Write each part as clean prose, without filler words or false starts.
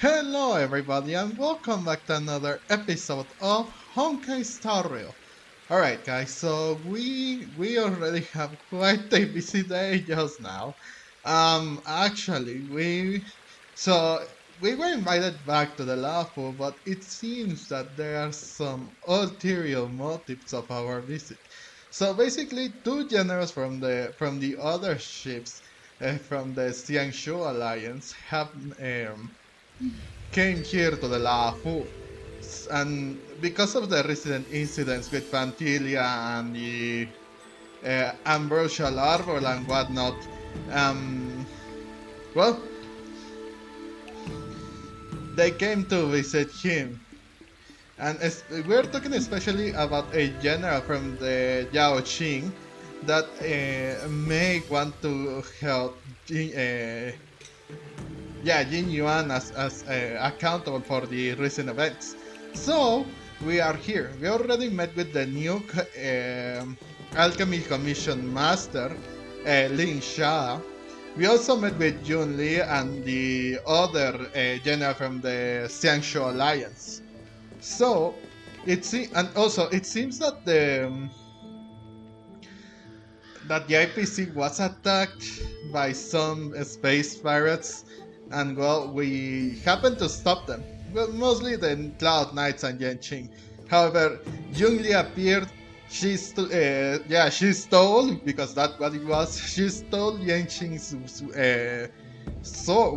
Hello everybody and welcome back to another episode of Honkai Star Rail. Alright guys, so we already have quite a busy day just now. Actually we were invited back to the Lafu, but it seems that there are some ulterior motives of our visit. So basically two generals from the other ships from the Xiangshu Alliance have came here to the Lafu. And because of the recent incidents with Pantilia and the Ambrosial Arbor and whatnot, um, well, they came to visit him. And we're talking especially about a general from the Yaoqing that may want to help Jin Yuan as accountable for the recent events. So we are here. We already met with the new Alchemy Commission Master, Lingsha. We also met with Yunli and the other general from the Xiangshu Alliance. So and also it seems that the IPC was attacked by some space pirates, and well, we happened to stop them. Well, mostly the Cloud Knights and Yanqing. However, Yunli appeared. She stole, because that's what it was. She stole Yanqing's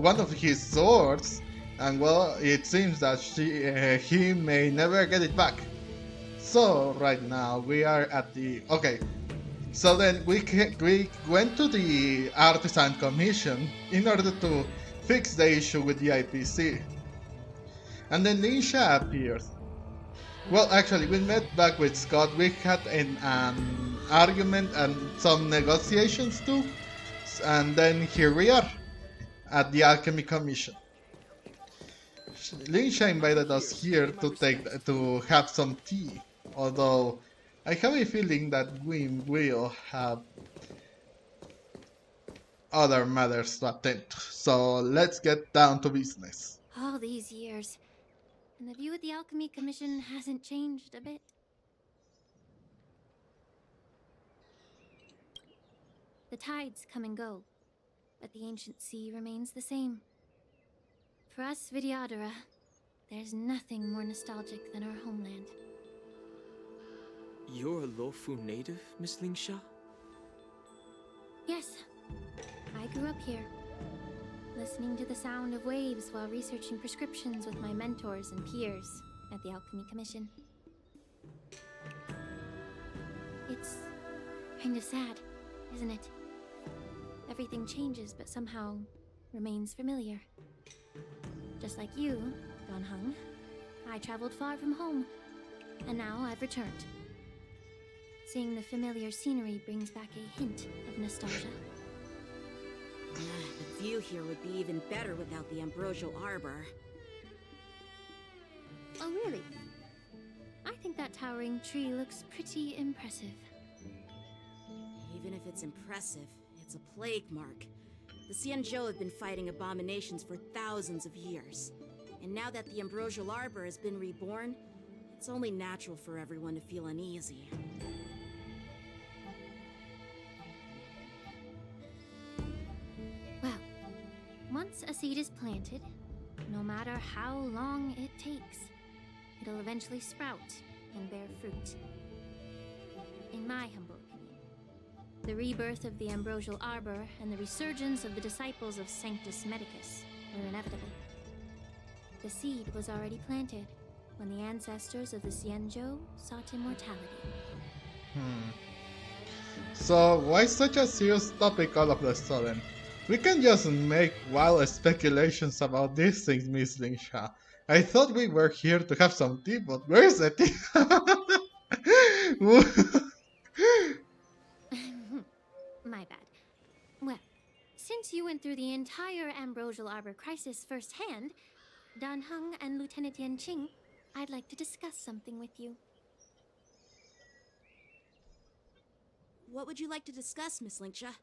one of his swords, and well, it seems that he may never get it back. So right now we are at the okay. So then we went to the Artisan Commission in order to fix the issue with the IPC. And then Lingsha appeared. Well, actually, we met back with Scott. We had an argument and some negotiations too. And then here we are at the Alchemy Commission. Lingsha invited us here to have some tea. Although I have a feeling that we will have other matters to attend to. So let's get down to business. All these years, and the view of the Alchemy Commission hasn't changed a bit. The tides come and go, but the ancient sea remains the same. For us Vidyadhara, there's nothing more nostalgic than our homeland. You're a Lofu native, Miss Lingsha? Yes, I grew up here, listening to the sound of waves while researching prescriptions with my mentors and peers at the Alchemy Commission. It's kinda sad, isn't it? Everything changes, but somehow remains familiar. Just like you, Don Hung, I traveled far from home, and now I've returned. Seeing the familiar scenery brings back a hint of nostalgia. The view here would be even better without the ambrosial arbor. Oh, really? I think that towering tree looks pretty impressive. Even if it's impressive, it's a plague mark. The Xianzhou have been fighting abominations for thousands of years. And now that the ambrosial arbor has been reborn, it's only natural for everyone to feel uneasy. Well, once a seed is planted, no matter how long it takes, it'll eventually sprout and bear fruit. In my humble opinion, the rebirth of the ambrosial arbor and the resurgence of the disciples of Sanctus Medicus were inevitable. The seed was already planted when the ancestors of the Xianzhou sought immortality. So why such a serious topic all of a sudden? We can just make wild speculations about these things, Miss Lingsha. I thought we were here to have some tea, but where's the tea? My bad. Well, since you went through the entire ambrosial arbor crisis firsthand, Dan Heng and Lieutenant Yanqing, I'd like to discuss something with you. What would you like to discuss, Miss Lingsha?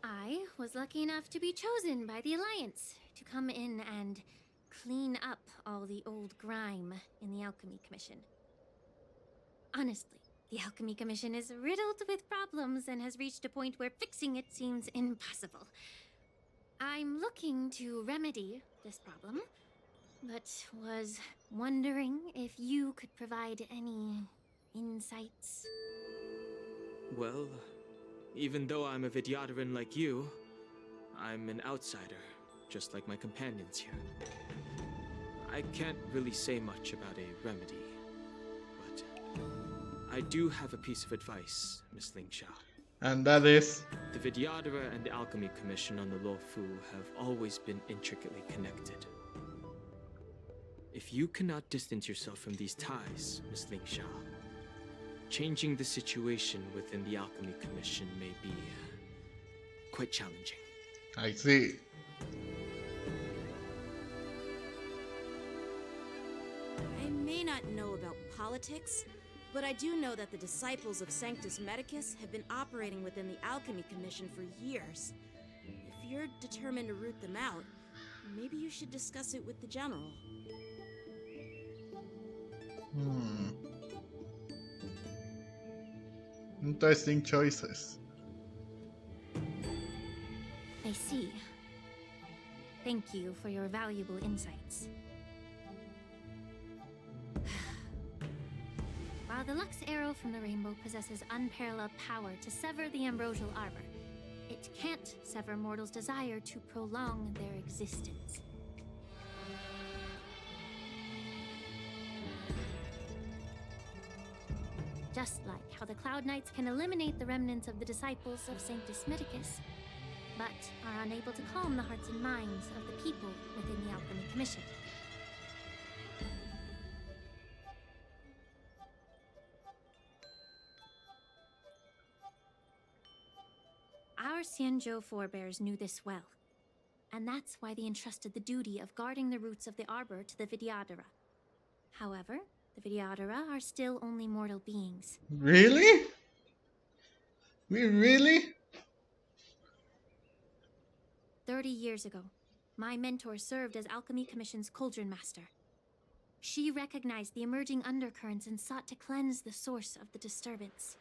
I was lucky enough to be chosen by the Alliance to come in and clean up all the old grime in the Alchemy Commission. Honestly, the Alchemy Commission is riddled with problems and has reached a point where fixing it seems impossible. I'm looking to remedy this problem, but was wondering if you could provide any insights. Well, even though I'm a Vidyadharan like you, I'm an outsider, just like my companions here. I can't really say much about a remedy, but I do have a piece of advice, Miss Lingsha. And that is... The Vidyadhara and the Alchemy Commission on the Luofu have always been intricately connected. If you cannot distance yourself from these ties, Miss Lingsha, changing the situation within the Alchemy Commission may be quite challenging. I see. I may not know about politics, but I do know that the disciples of Sanctus Medicus have been operating within the Alchemy Commission for years. If you're determined to root them out, maybe you should discuss it with the General. Interesting choices. I see. Thank you for your valuable insights. While the Lux Arrow from the Rainbow possesses unparalleled power to sever the ambrosial arbor, it can't sever mortals' desire to prolong their existence. Just like how the Cloud Knights can eliminate the remnants of the disciples of Sanctus Medicus, but are unable to calm the hearts and minds of the people within the Alchemy Commission. Our Xianzhou forebears knew this well, and that's why they entrusted the duty of guarding the roots of the arbor to the Vidyadhara. However, the Vidyadhara are still only mortal beings. Really? We really? 30 years ago, my mentor served as Alchemy Commission's Cauldron Master. She recognized the emerging undercurrents and sought to cleanse the source of the disturbance.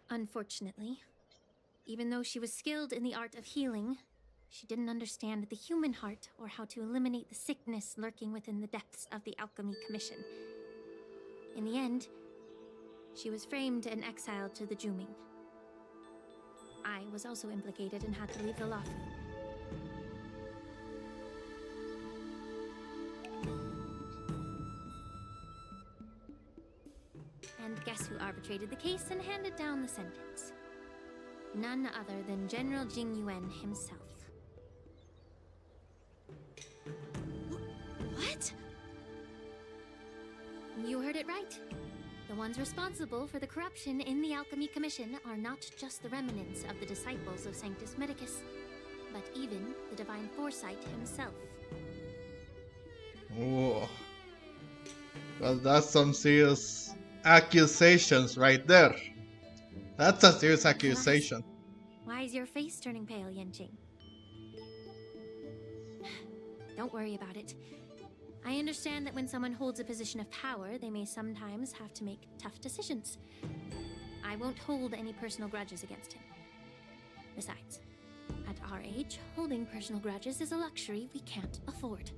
Unfortunately, even though she was skilled in the art of healing, she didn't understand the human heart or how to eliminate the sickness lurking within the depths of the Alchemy Commission. In the end, she was framed and exiled to the Juming. I was also implicated and had to leave the Luofu. And guess who arbitrated the case and handed down the sentence? None other than General Jingyuan himself. What? You heard it right. The ones responsible for the corruption in the Alchemy Commission are not just the remnants of the disciples of Sanctus Medicus, but even the Divine Foresight himself. Oh. Well, that's some serious accusations right there. That's a serious accusation. Why is your face turning pale, Yanqing? Don't worry about it. I understand that when someone holds a position of power, they may sometimes have to make tough decisions. I won't hold any personal grudges against him. Besides, at our age, holding personal grudges is a luxury we can't afford.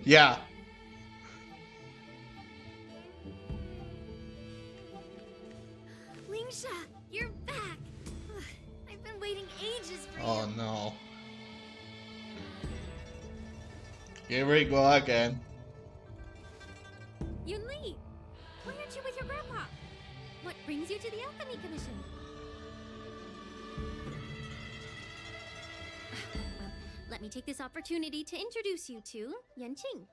Yeah. Lingsha, you're back! I've been waiting ages for you. Oh no. Here we go again. Yunli, why aren't you with your grandpa? What brings you to the Alchemy Commission? Well, let me take this opportunity to introduce you to Yanqing.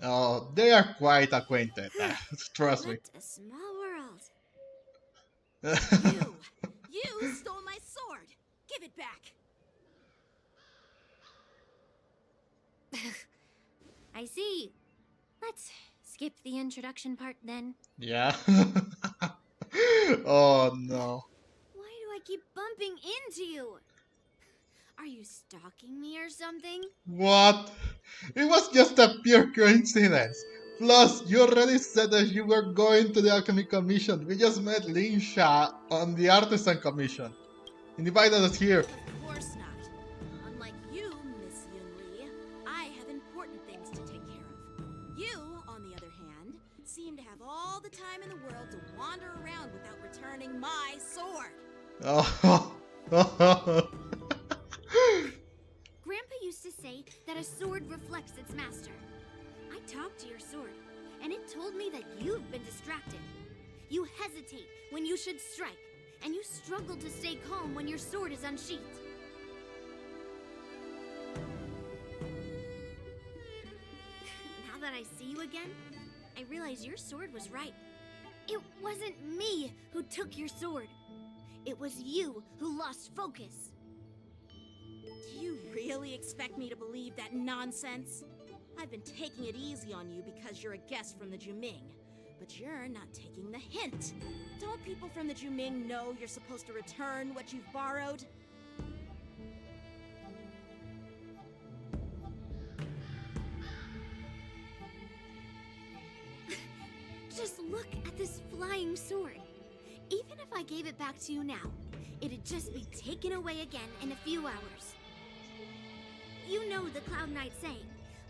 Oh, they are quite acquainted. Trust me. What a small world. You stole my sword. Give it back. I see. Let's skip the introduction part then. Yeah. Oh no. Why do I keep bumping into you? Are you stalking me or something? What? It was just a pure coincidence. Plus, you already said that you were going to the Alchemy Commission. We just met Lingsha on the Artisan Commission. He invited us here. Of course not. Unlike you, Miss Yunli, I have important things to take care of. You, on the other hand, seem to have all the time in the world to wander around without returning my sword. Oh. Grandpa used to say that a sword reflects its master. I talked to your sword, and it told me that you've been distracted. You hesitate when you should strike, and you struggle to stay calm when your sword is unsheathed. Now that I see you again, I realize your sword was right. It wasn't me who took your sword. It was you who lost focus. Do you really expect me to believe that nonsense? I've been taking it easy on you because you're a guest from the Juming. But you're not taking the hint. Don't people from the Juming know you're supposed to return what you've borrowed? Just look at this flying sword. Even if I gave it back to you now, it'd just be taken away again in a few hours. You know the Cloud Knight saying,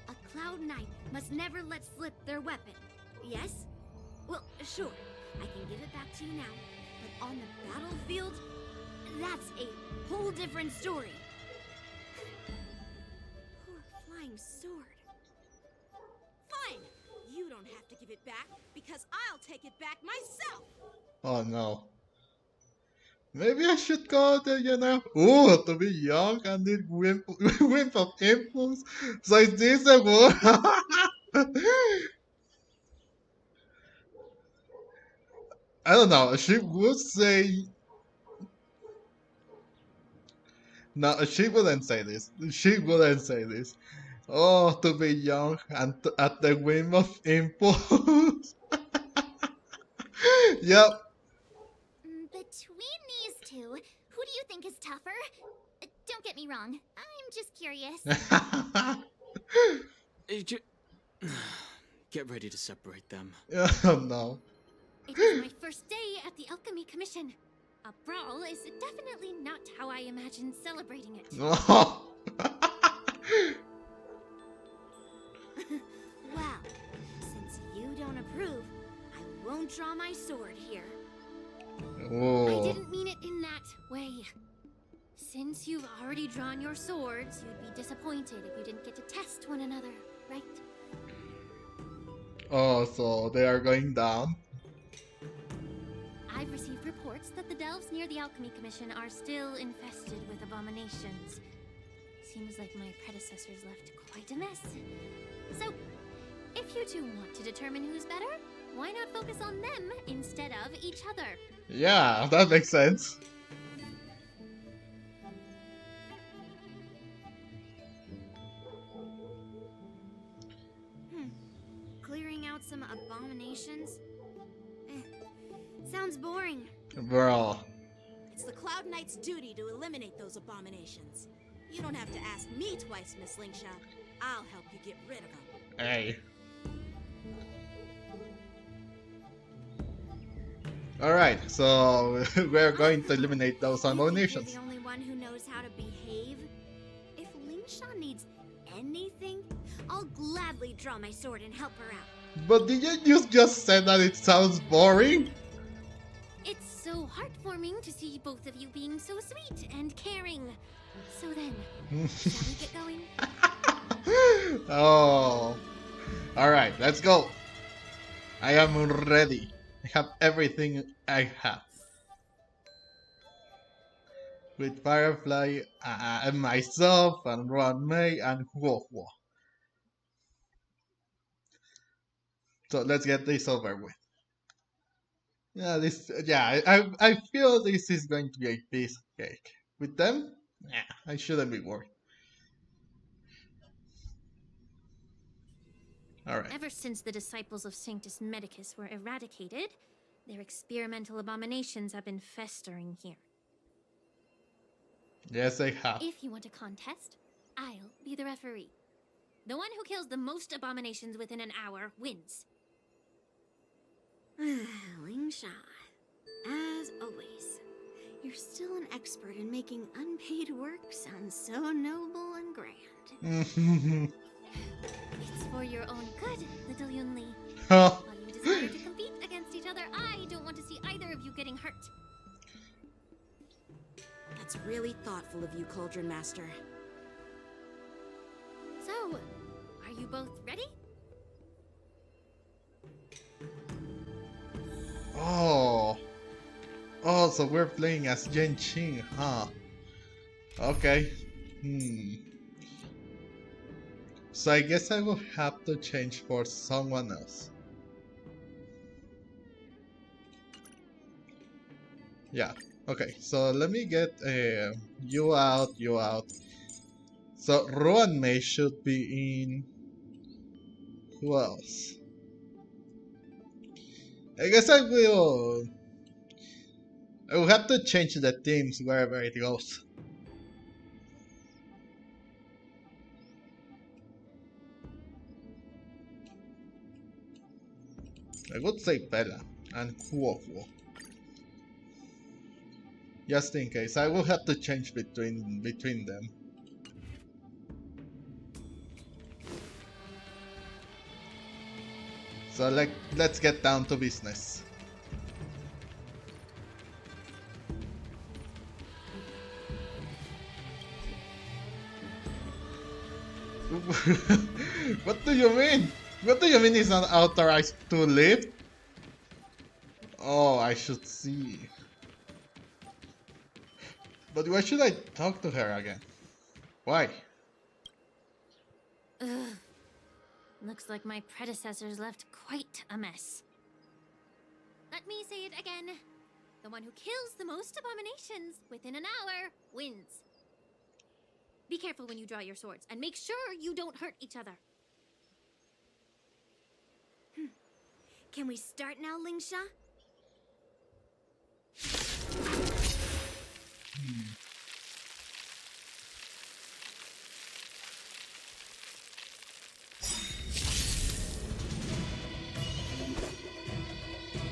a Cloud Knight must never let slip their weapon, yes? Well, sure, I can give it back to you now, but on the battlefield, that's a whole different story. Poor flying sword. Fine! You don't have to give it back, because I'll take it back myself! Oh no. Maybe I should go there, Ooh, to be young and need whimp, whimp of impulse. So is this a word? I don't know. She would say. No, she wouldn't say this. She wouldn't say this. Oh, to be young and at the whim of impulse. Yep. Between these two, who do you think is tougher? Don't get me wrong, I'm just curious. Get ready to separate them. Oh no. It was my first day at the Alchemy Commission. A brawl is definitely not how I imagined celebrating it. Oh. Well, since you don't approve, I won't draw my sword here. I Oh. didn't mean it in that way. Since you've already drawn your swords, you'd be disappointed if you didn't get to test one another, right? Oh, so they are going down. I've received reports that the delves near the Alchemy Commission are still infested with abominations. Seems like my predecessors left quite a mess. So, if you two want to determine who's better, why not focus on them instead of each other? Yeah, that makes sense. Clearing out some abominations? Sounds boring. Bro. It's the Cloud Knight's duty to eliminate those abominations. You don't have to ask me twice, Miss Lingsha. I'll help you get rid of them. Hey. Alright, so we're going to eliminate those You think abominations. you're the only one who knows how to behave? If Lingsha needs anything, I'll gladly draw my sword and help her out. But did you just say that it sounds boring? It's so heartwarming to see both of you being so sweet and caring. So then, shall we get going? Oh. Alright, let's go. I am ready. I have everything I have. With Firefly and myself and Ron May and Huo Huo. So let's get this over with. I feel this is going to be a piece of cake. With them, I shouldn't be worried. Alright. Ever since the disciples of Sanctus Medicus were eradicated, Their experimental abominations have been festering here. Yes, they have. If you want a contest, I'll be the referee. The one who kills the most abominations within an hour wins. Lingsha, as always, you're still an expert in making unpaid work sound so noble and grand. It's for your own good, little Yunli. Oh. While you desire to compete against each other, I don't want to see either of you getting hurt. That's really thoughtful of you, Cauldron Master. So, are you both ready? Oh. Oh, so we're playing as Yanqing, huh? Okay. So I guess I will have to change for someone else. Yeah, okay, so let me get you out. So Ruan Mei should be in... Who else? I guess I will have to change the teams wherever it goes. I would say Bella and Huohuo. Just in case, I will have to change between them. So let's get down to business. What do you mean? What do you mean he's not authorized to live? Oh, I should see. But why should I talk to her again? Why? Ugh. Looks like my predecessors left quite a mess. Let me say it again. The one who kills the most abominations within an hour wins. Be careful when you draw your swords, and make sure you don't hurt each other. Can we start now, Lingsha?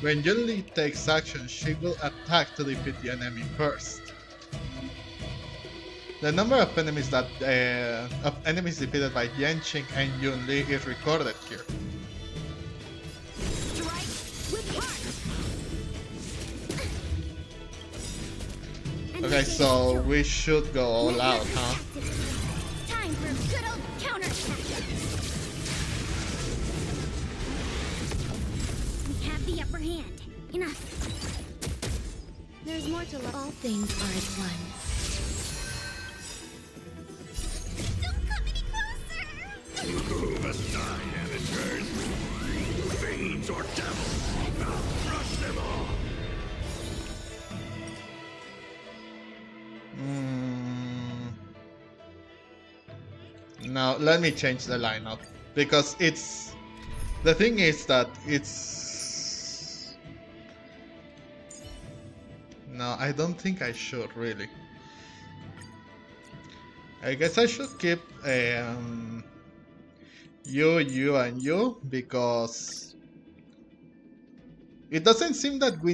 When Yunli takes action, she will attack to defeat the enemy first. The number of enemies defeated by Yanqing and Yunli is recorded here. Okay, so we should go all out, huh? Time for a good old counterattack. We have the upper hand. Enough. There's more to love. All things are as one. Don't come any closer! Who must die, amateurs? Fiends or devils? I'll crush them all! Now let me change the lineup because it's... The thing is that it's... No, I don't think I should really. I guess I should keep you and you because it doesn't seem that we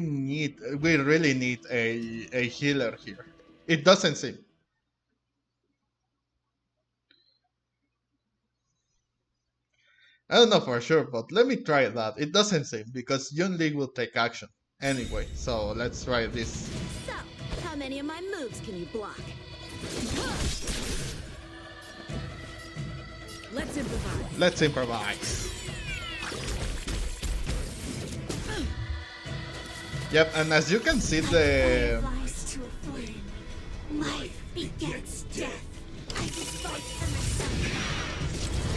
really need a healer here. It doesn't seem. I don't know for sure, but let me try that. It doesn't seem because Yunli will take action anyway. So let's try this. So, how many of my moves can you block? Let's improvise. Let's improvise. Yep, and as you can see, the Lies to a flame. Life begets death. I fight for myself.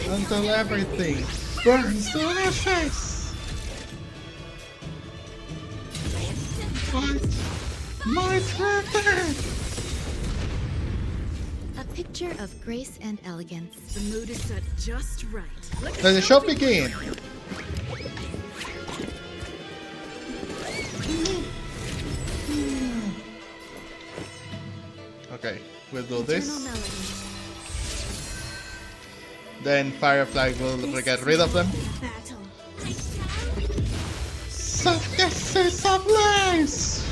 until everything burns to ashes. Fight my brother. A picture of grace and elegance. The mood is set just right. Let the show begin. Okay, we'll do Eternal this. melody. Then Firefly will get rid of them. Battle. Successes of lives!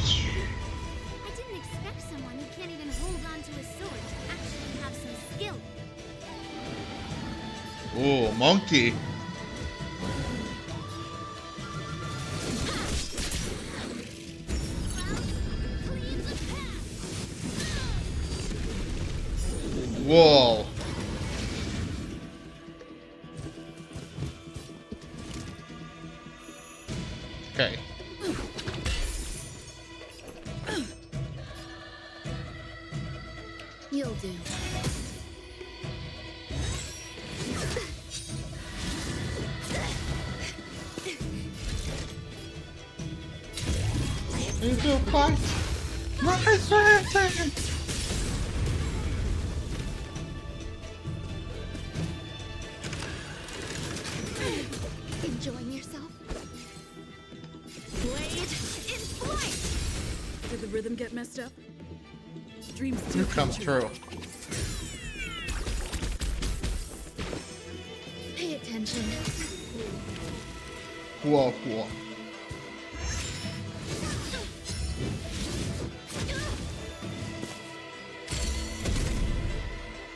I didn't expect someone who can't even hold on to a sword to actually have some skill. Ooh, monkey. Whoa. Okay. You'll do. If you fight, my friend. Enjoying yourself? Blade in flight! Did the rhythm get messed up? Dreams do You come true. Pay attention. Whoa, whoa.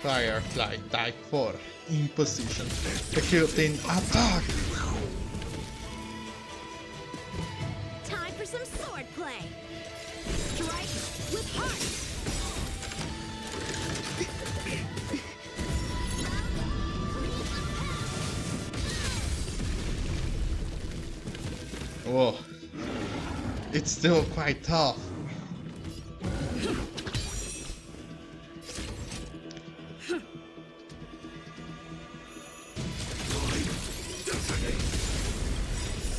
Firefly type 4 in position, executing attack. Time for some sword play! Strike with heart! Whoa, it's still quite tough.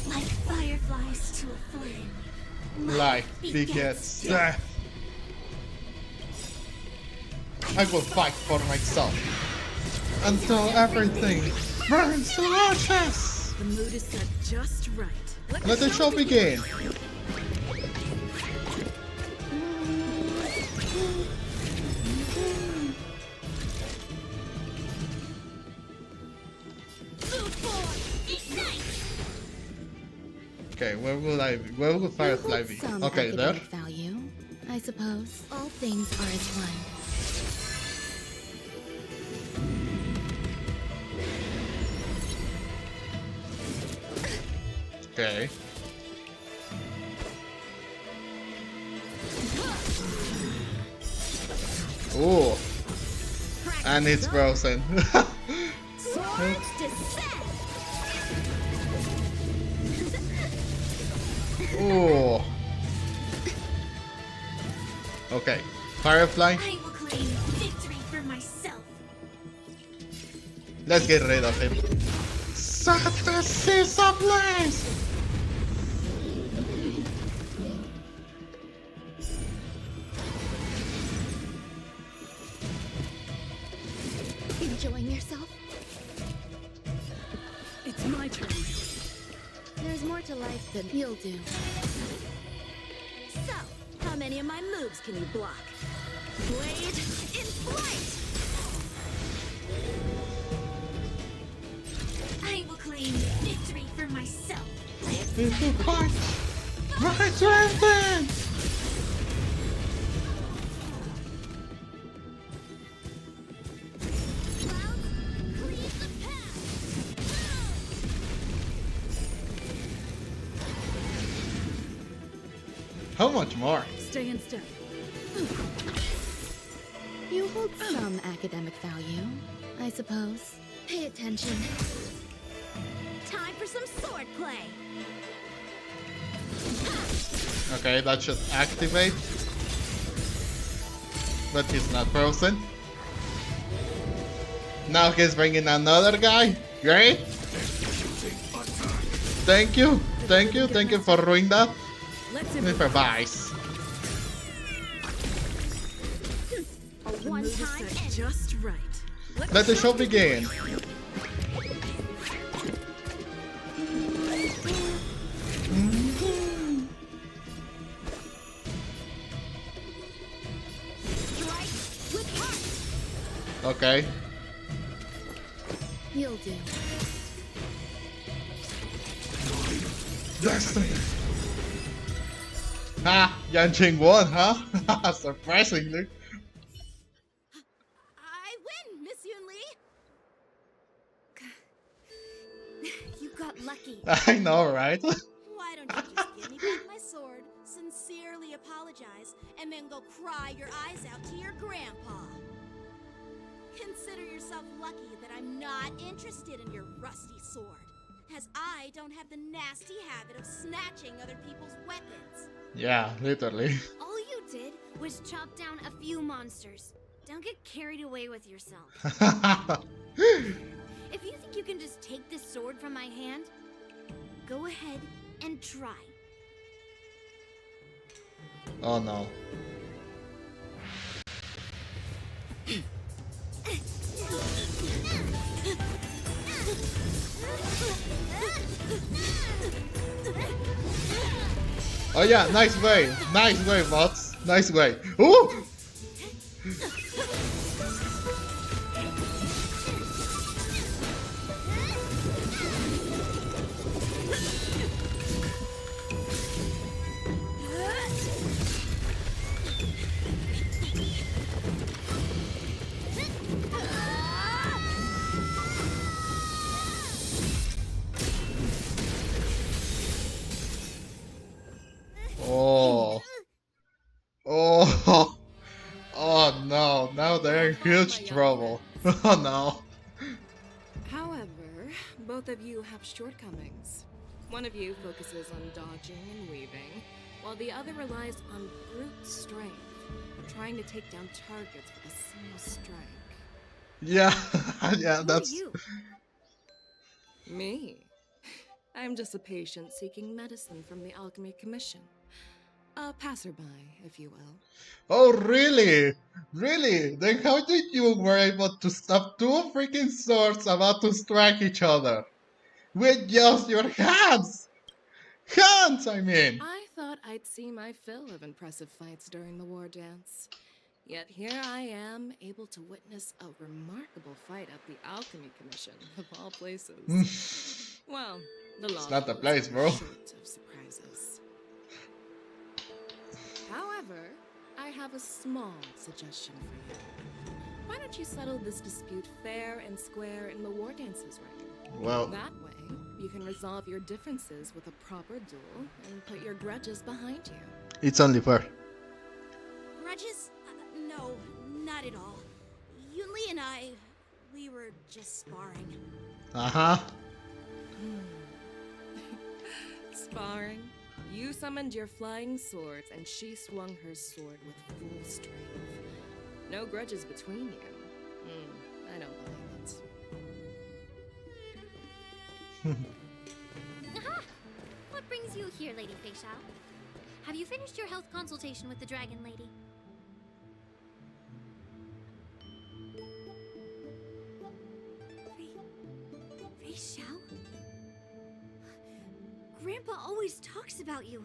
Like fireflies to a flame. Life begets death. I will fight for myself until everything burns to ashes. The mood is set just right. Let the show begin. Okay, where will Firefly You be? hold some Okay, there. academic value, I suppose. All things are as one. Okay. Ooh, and it's frozen. Swords descend! Ooh. Okay, Firefly, I will claim victory for myself. let's get rid of him. Successes of lives! Enjoying yourself? It's my turn. There's more to life than you'll do. So, how many of my moves can you block? Blade in flight! I will claim victory for myself. If you fight, my strength! Clouds, cleave the path. How much more? Stay in step. You hold some academic value, I suppose. Pay attention. Time for some sword play! Okay, that should activate. But he's not frozen. Now he's bringing another guy. Great. Thank you for ruining that. Let's Improvise. A The mood is one-time set end. just right. Let the show begin. Strike Okay. You'll do. Destiny. Ha! Yanqing won, huh? Surprisingly. I win, Miss Yunli! You got lucky. I know, right? Why don't you just give me back my sword, sincerely apologize, and then go cry your eyes out to your grandpa? Consider yourself lucky that I'm not interested in your rusty sword, as I don't have the nasty habit of snatching other people's weapons. Yeah, literally. All you did was chop down a few monsters. Don't get carried away with yourself. If you think you can just take this sword from my hand, go ahead and try. Oh no. Oh yeah, nice way, bots, nice way. Ooh! Oh. Oh. Oh no, now they're in huge trouble. Oh no. However, both of you have shortcomings. One of you focuses on dodging and weaving, while the other relies on brute strength, trying to take down targets with a single strike. Yeah, yeah, Who are that's... you? Me? I'm just a patient seeking medicine from the Alchemy Commission. A passerby, if you will. Oh really? Really? Then how did you were able to stop two freaking swords about to strike each other? With just your hands! Hands, I mean! I thought I'd see my fill of impressive fights during the war dance. Yet here I am, able to witness a remarkable fight at the Alchemy Commission, of all places. Well, the law It's not the is place, bro. short of surprises. However, I have a small suggestion for you. Why don't you settle this dispute fair and square in the war dances ring? Well, That way, you can resolve your differences with a proper duel and put your grudges behind you. it's only fair. Grudges? No, not at all. Yunli and we were just sparring. Uh-huh. Sparring? You summoned your flying swords, and she swung her sword with full strength. No grudges between you. I don't believe it. Aha! What brings you here, Lady Feixiao? Have you finished your health consultation with the Dragon Lady? Feixiao? Grandpa always talks about you.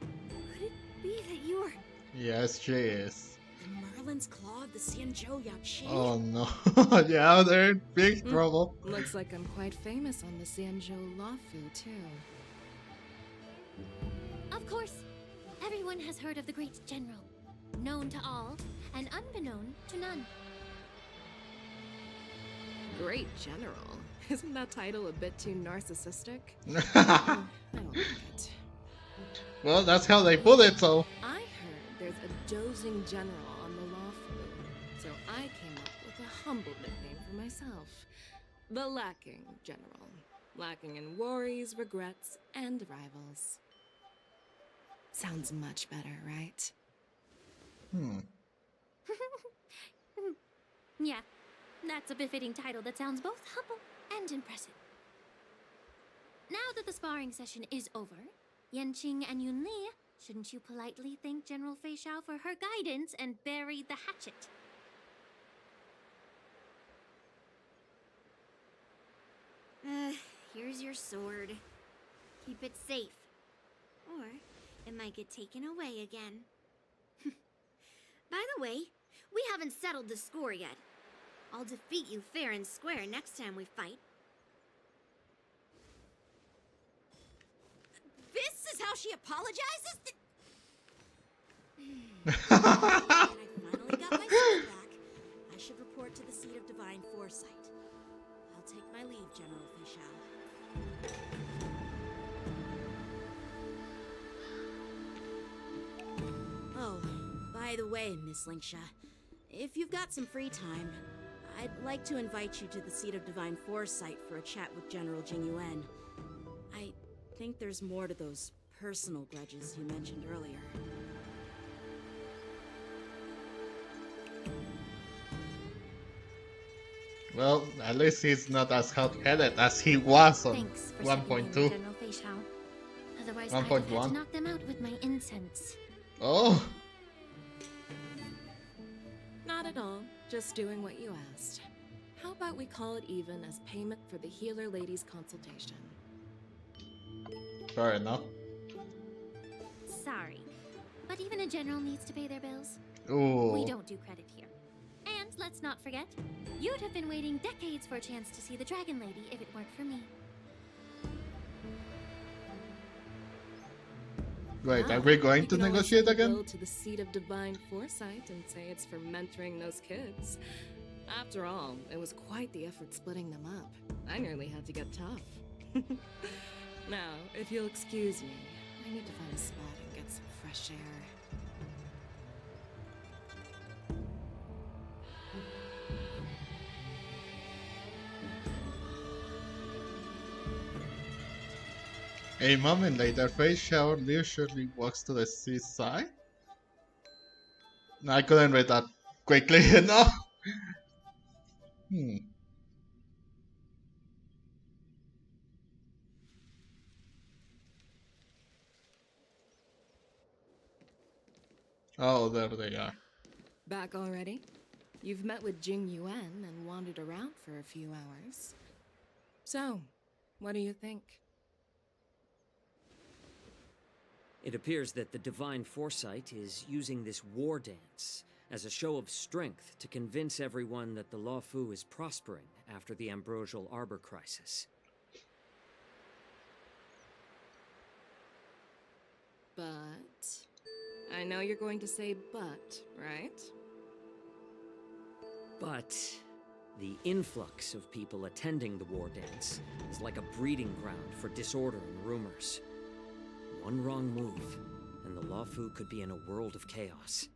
Could it be that you're... Yes, she is. The Merlin's Claw of the Xianzhou Yanqing? Oh no. Yeah, they're in big trouble. Looks like I'm quite famous on the Xianzhou Lafu, too. Of course, everyone has heard of the great general. Known to all, and unbeknown to none. Great General. Isn't that title a bit too narcissistic? I don't like it. Well, that's how they put it, so... I heard there's a dozing general on the Lafu, so I came up with a humble nickname for myself. The Lacking General. Lacking in worries, regrets, and rivals. Sounds much better, right? Yeah, that's a befitting title that sounds both humble and impressive. Now that the sparring session is over, Yanqing and Yunli, shouldn't you politely thank General Fexiao for her guidance and bury the hatchet? Here's your sword. Keep it safe. Or it might get taken away again. By the way, we haven't settled the score yet. I'll defeat you fair and square next time we fight. This is how she apologizes? And I finally got my sword back. I should report to the seat of divine foresight. I'll take my leave, General Fexiao. Oh, by the way, Miss Lingsha, if you've got some free time, I'd like to invite you to the seat of divine foresight for a chat with General Jingyuan. I think there's more to those personal grudges you mentioned earlier. Well, at least he's not as hot-headed as he was on Thanks for stepping in, 1.2. General Feixiao. Otherwise, I'd have had to 1.1. knock them out with my incense. Oh, Not at all. Just doing what you asked. How about we call it even as payment for the healer lady's consultation? fair enough. Sorry, but even a general needs to pay their bills. Ooh. We don't do credit here. And let's not forget, you'd have been waiting decades for a chance to see the Dragon Lady if it weren't for me. Wait, Wow, are we going you to can always negotiate send a again? bill to the seat of divine foresight and say it's for mentoring those kids. After all, it was quite the effort splitting them up. I nearly had to get tough. Now, if you'll excuse me, I need to find a spot and get some fresh air. A moment later, Feixiao leisurely walks to the seaside. No, I couldn't read that quickly enough. Oh, there they are. Back already? You've met with Jing Yuan and wandered around for a few hours. So, what do you think? It appears that the Divine Foresight is using this war dance as a show of strength to convince everyone that the Luofu is prospering after the Ambrosial Arbor crisis. But... I know you're going to say but, right? But the influx of people attending the war dance is like a breeding ground for disorder and rumors. One wrong move, and the Luofu could be in a world of chaos.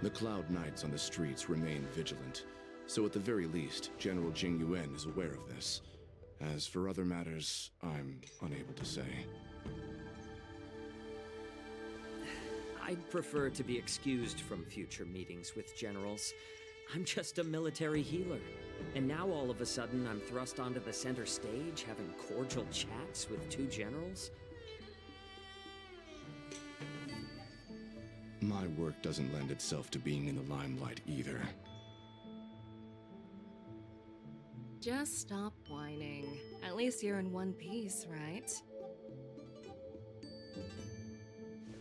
The Cloud Knights on the streets remain vigilant, so at the very least, General Jingyuan is aware of this. As for other matters, I'm unable to say. I'd prefer to be excused from future meetings with generals. I'm just a military healer. And now all of a sudden I'm thrust onto the center stage having cordial chats with two generals? My work doesn't lend itself to being in the limelight either. Just stop whining. At least you're in one piece, right?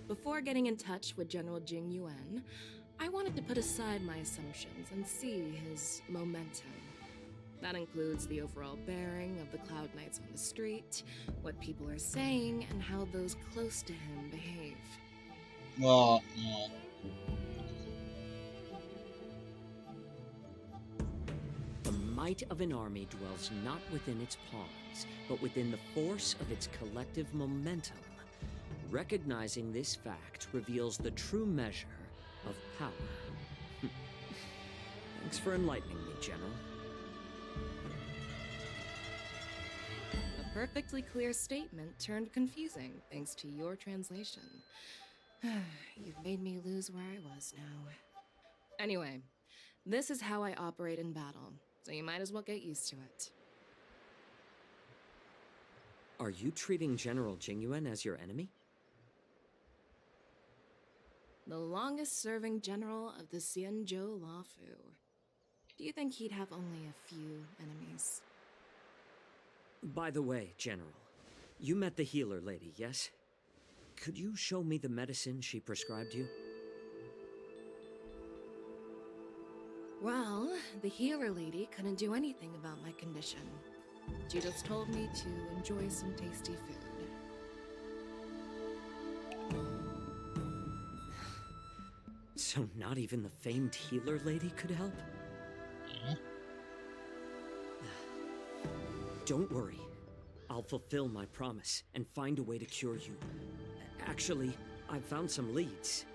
Before getting in touch with General Jing Yuan, I wanted to put aside my assumptions and see his momentum. That includes the overall bearing of the Cloud Knights on the street, what people are saying, and how those close to him behave. Oh, The might of an army dwells not within its pawns, but within the force of its collective momentum. Recognizing this fact reveals the true measure of power. Thanks for enlightening me, General. A perfectly clear statement turned confusing thanks to your translation. You've made me lose where I was now. Anyway, this is how I operate in battle, so you might as well get used to it. Are you treating General Jingyuan as your enemy? The longest-serving general of the Xianzhou Luofu. Do you think he'd have only a few enemies? By the way, General, you met the healer lady, yes? Could you show me the medicine she prescribed you? Well, the healer lady couldn't do anything about my condition. She just told me to enjoy some tasty food. So not even the famed healer lady could help? Don't worry. I'll fulfill my promise and find a way to cure you. Actually, I've found some leads.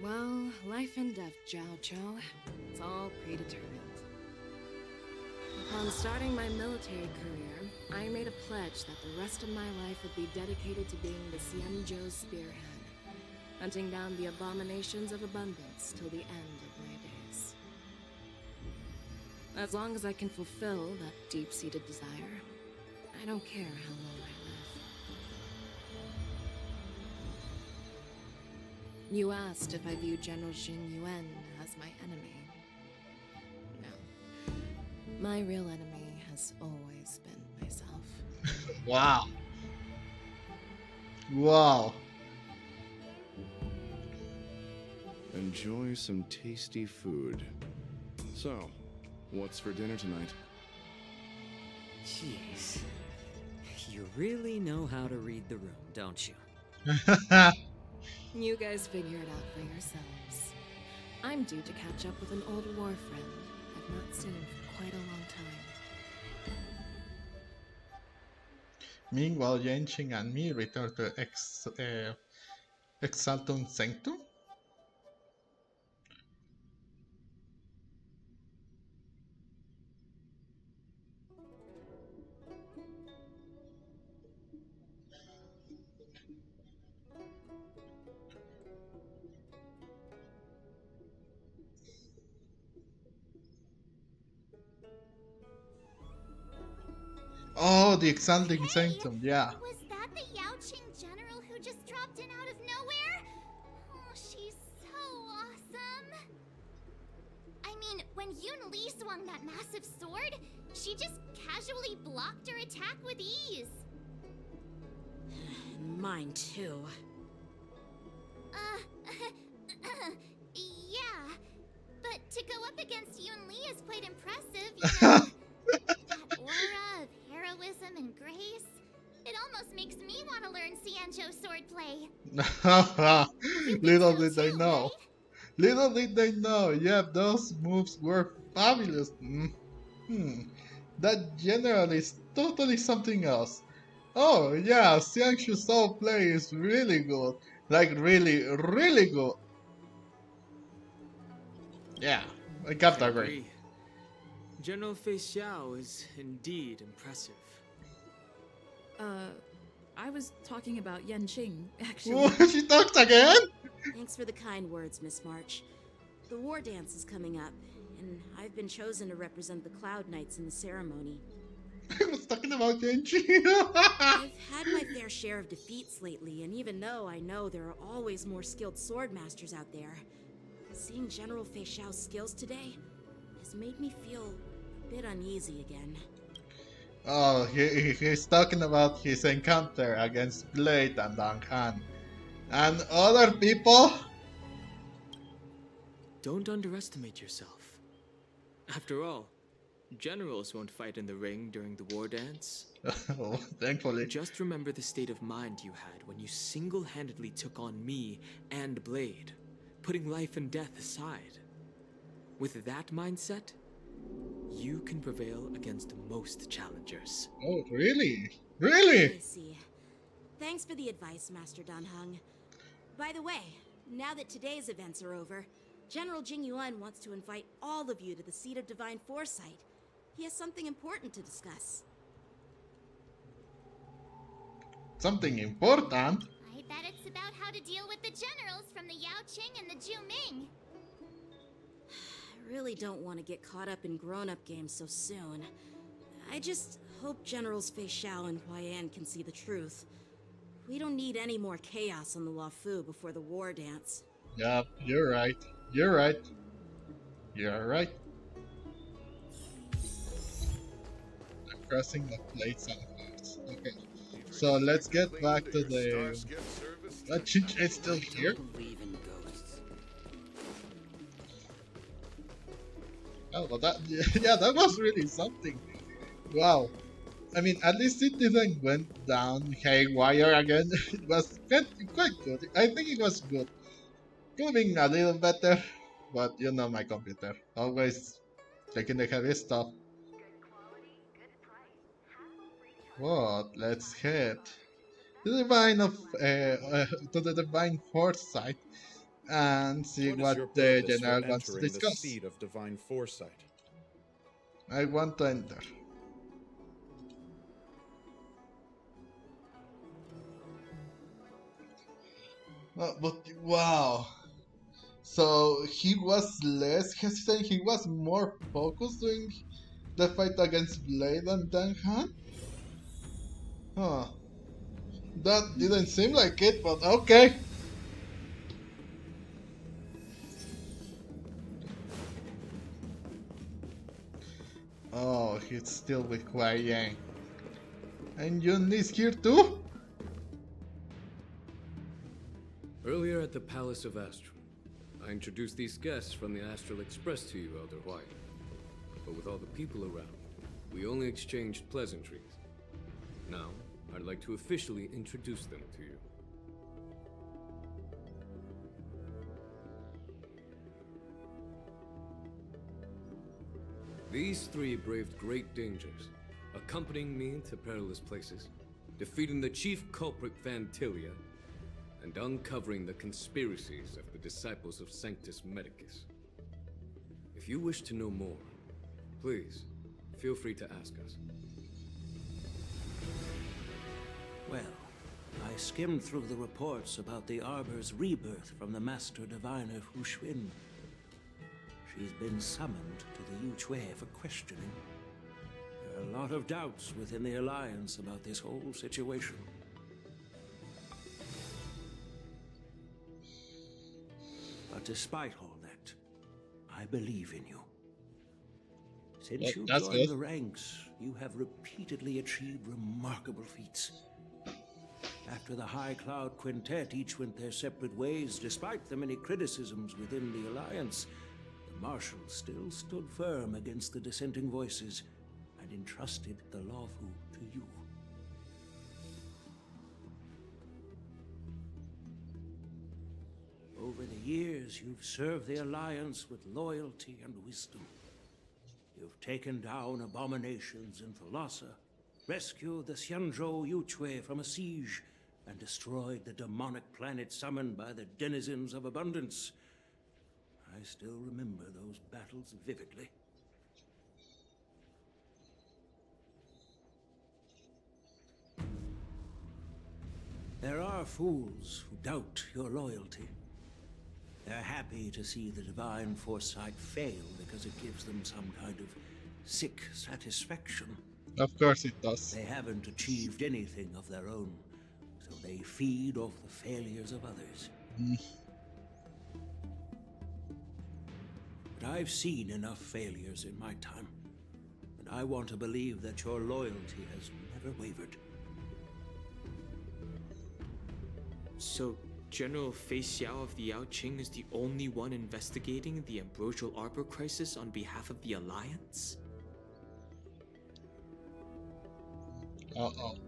Well, life and death, Jiao Chou. It's all predetermined. Upon starting my military career, I made a pledge that the rest of my life would be dedicated to being the Xianzhou's spearhead, hunting down the abominations of abundance till the end of my days. As long as I can fulfill that deep-seated desire, I don't care how long I live. You asked if I view General Jingyuan as my enemy. No. My real enemy has always been myself. Wow. Wow. Enjoy some tasty food. So, what's for dinner tonight? Jeez. You really know how to read the room, don't you? You guys figure it out for yourselves. I'm due to catch up with an old war friend I've not seen for quite a long time. Meanwhile, Yanqing and me return to Exaltum Sanctum. Oh, the Exalting Sanctum, yeah. Was that the Yaoqing general who just dropped in out of nowhere? Oh, she's so awesome. I mean, when Yunli swung that massive sword, she just casually blocked her attack with ease. Mine too. Yeah. But to go up against Yunli is quite impressive, you know? That aura of heroism and grace. It almost makes me want to learn Xianzhou swordplay. Little did they know. Little did they know. Yeah, those moves were fabulous. That general is totally something else. Oh yeah, Xianzhou swordplay is really good. Like really, really good. Yeah, I got that right. General Feixiao is indeed impressive. I was talking about Yanqing, actually. Oh, she talked again? Thanks for the kind words, Miss March. The war dance is coming up, and I've been chosen to represent the Cloud Knights in the ceremony. I was talking about Genji. I've had my fair share of defeats lately, and even though I know there are always more skilled sword masters out there, seeing General Feixiao's skills today has made me feel a bit uneasy again. Oh, he's talking about his encounter against Blade and Danghan. And other people? Don't underestimate yourself. After all, generals won't fight in the ring during the war dance. Oh, thankfully. Just remember the state of mind you had when you single-handedly took on me and Blade, putting life and death aside. With that mindset, you can prevail against most challengers. Oh, really? Really? I see. Thanks for the advice, Master Danheng. By the way, now that today's events are over, General Jingyuan wants to invite all of you to the Seat of Divine Foresight. He has something important to discuss. Something important? I bet it's about how to deal with the generals from the Yaoqing and the Juming. I really don't want to get caught up in grown-up games so soon. I just hope Generals Feixiao and Huaiyan can see the truth. We don't need any more chaos on the Luofu before the war dance. Yup, you're right. You're right. You're right. I'm crossing the plates and cards. Okay. So let's get back to the... Chinch is still here? Believe in ghosts. Oh, but that yeah, that was really something. Wow. I mean, at least it didn't went down haywire again. It was quite good. I think it was good. Could have been a little better, but you know my computer. Always taking the heavy stuff. What? Let's head to the to the divine foresight and see What is your what the purpose for general wants to entering the discuss. seat of divine foresight? I want to enter. But wow. So he was less hesitant, he was more focused during the fight against Blade and Danhan? Huh. That didn't seem like it, but okay. Oh, he's still with Kuai Yang. And Yunli's here too? Earlier at the Palace of Astral, I introduced these guests from the Astral Express to you, Elder White. But with all the people around, we only exchanged pleasantries. Now, I'd like to officially introduce them to you. These three braved great dangers, accompanying me to perilous places, defeating the chief culprit Vantilia, and uncovering the conspiracies of the disciples of Sanctus Medicus. If you wish to know more, please, feel free to ask us. Well, I skimmed through the reports about the Arbor's rebirth from the Master Diviner Fu Xuan. She's been summoned to the Yu Chui for questioning. There are a lot of doubts within the Alliance about this whole situation. But despite all that, I believe in you. Since you joined the ranks, you have repeatedly achieved remarkable feats. After the High Cloud Quintet each went their separate ways, despite the many criticisms within the Alliance, the Marshal still stood firm against the dissenting voices and entrusted the Lawfu to you. Over the years, you've served the Alliance with loyalty and wisdom. You've taken down abominations in Thalassa, rescued the Xianzhou Yu Chui from a siege, and destroyed the demonic planet summoned by the denizens of abundance. I still remember those battles vividly. There are fools who doubt your loyalty. They're happy to see the divine foresight fail because it gives them some kind of sick satisfaction. Of course it does. They haven't achieved anything of their own, so they feed off the failures of others. But I've seen enough failures in my time, and I want to believe that your loyalty has never wavered. So, General Feixiao of the Yaoqing is the only one investigating the Ambrosial Arbor crisis on behalf of the Alliance? Uh-oh.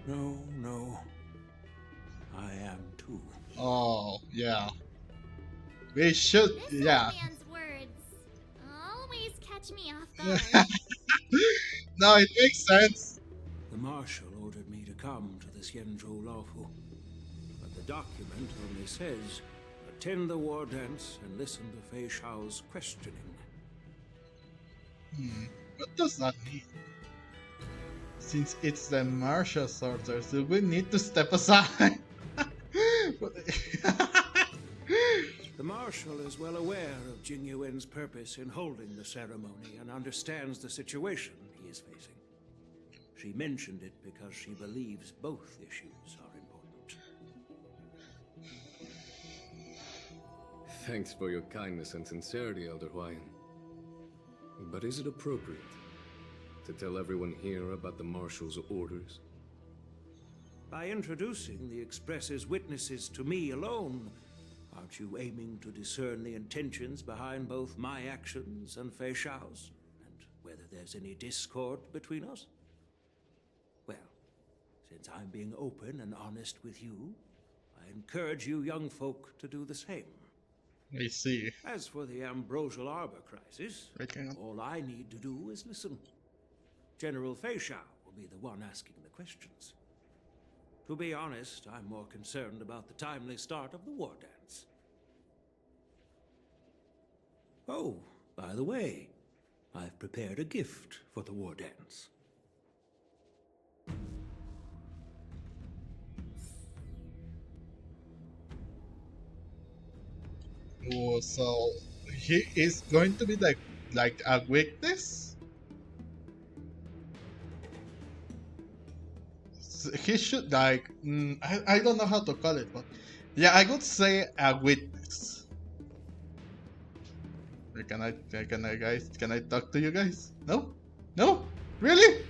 No. I am too. Oh, yeah. We should, This yeah. old man's words always catch me off guard. No, it makes sense. The Marshal ordered me to come to the Xianzhou Lawfu. But the document only says, attend the war dance and listen to Feixiao's questioning. What does that mean? Since it's the Marshal's orders, do we need to step aside? The Marshal is well aware of Jing Yuan's purpose in holding the ceremony and understands the situation he is facing. She mentioned it because she believes both issues are important. Thanks for your kindness and sincerity, Elder Huayan. But is it appropriate to tell everyone here about the Marshal's orders? By introducing the Express's witnesses to me alone, Aren't you aiming to discern the intentions behind both my actions and Feixiao's? And whether there's any discord between us? Well, since I'm being open and honest with you, I encourage you young folk to do the same. I see. As for the Ambrosial Arbor crisis, all I need to do is listen. General Fexiao will be the one asking the questions. To be honest, I'm more concerned about the timely start of the war dance. Oh, by the way, I've prepared a gift for the war dance. Oh, so he is going to be like a weakness? He should like I don't know how to call it, but yeah, I would say a weakness. Can I guys? Can I talk to you guys? No, no, really?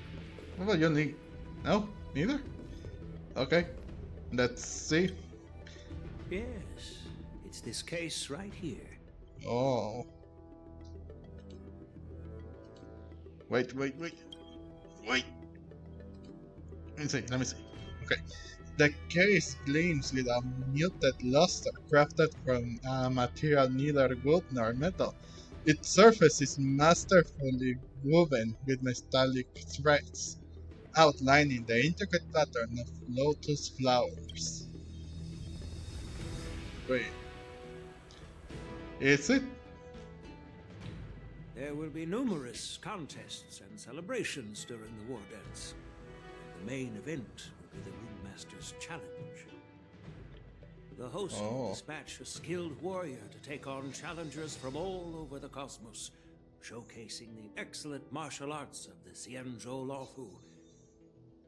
What about Yunli? No, neither. Okay, let's see. Yes, it's this case right here. Oh. Wait. Let me see. Okay. The case gleams with a muted luster crafted from a material neither wood nor metal. Its surface is masterfully woven with metallic threads, outlining the intricate pattern of lotus flowers. Wait. Is it? There will be numerous contests and celebrations during the war dance. The main event will be the Ringmaster's Challenge. The host will dispatch a skilled warrior to take on challengers from all over the cosmos, showcasing the excellent martial arts of the Xianzhou Lawfu.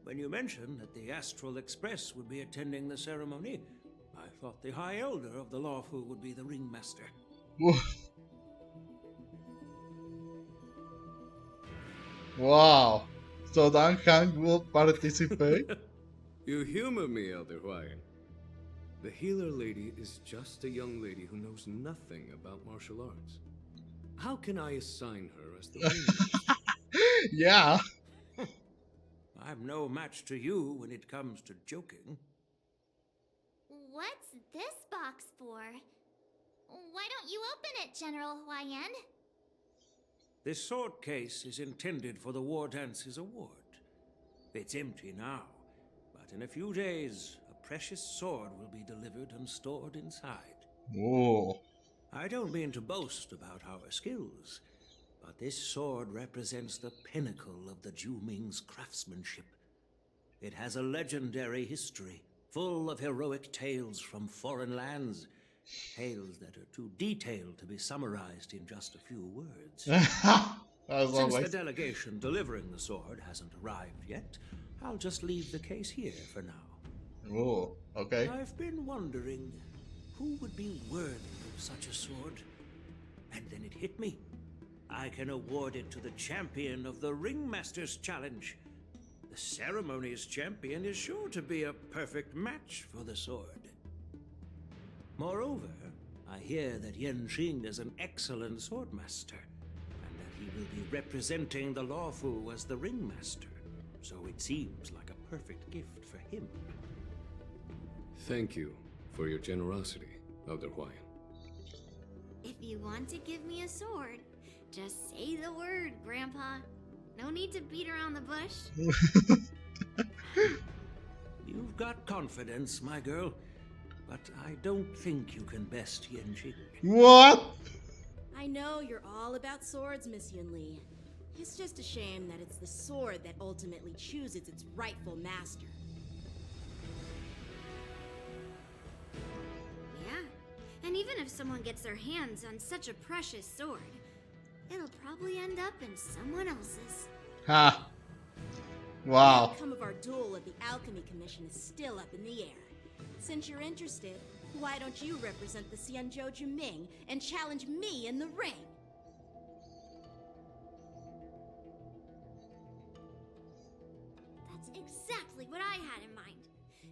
When you mentioned that the Astral Express would be attending the ceremony, I thought the High Elder of the Lawfu would be the Ringmaster. Wow. So Yanqing will participate? You humor me, Elder Huayan. The healer lady is just a young lady who knows nothing about martial arts. How can I assign her as the ringmaster? Yeah. I'm no match to you when it comes to joking. What's this box for? Why don't you open it, General Huayan? This sword case is intended for the War Dance's award. It's empty now, but in a few days, a precious sword will be delivered and stored inside. Whoa. I don't mean to boast about our skills, but this sword represents the pinnacle of the Juming's craftsmanship. It has a legendary history, full of heroic tales from foreign lands. Tales that are too detailed to be summarized in just a few words. Since the delegation delivering the sword hasn't arrived yet, I'll just leave the case here for now. Oh, okay. I've been wondering who would be worthy of such a sword. And then it hit me. I can award it to the champion of the Ringmaster's Challenge. The ceremony's champion is sure to be a perfect match for the sword. Moreover, I hear that Yanqing is an excellent swordmaster, and that he will be representing the Lawfu as the Ringmaster, so it seems like a perfect gift for him. Thank you for your generosity, Elder Huayan. If you want to give me a sword, just say the word, Grandpa. No need to beat around the bush. You've got confidence, my girl. But I don't think you can best Yanqing. What? I know you're all about swords, Miss Yunli. It's just a shame that it's the sword that ultimately chooses its rightful master. Yeah, and even if someone gets their hands on such a precious sword, it'll probably end up in someone else's. Ha. Wow. The outcome of our duel at the Alchemy Commission is still up in the air. Since you're interested, why don't you represent the Xianzhou Juming and challenge me in the ring? That's exactly what I had in mind.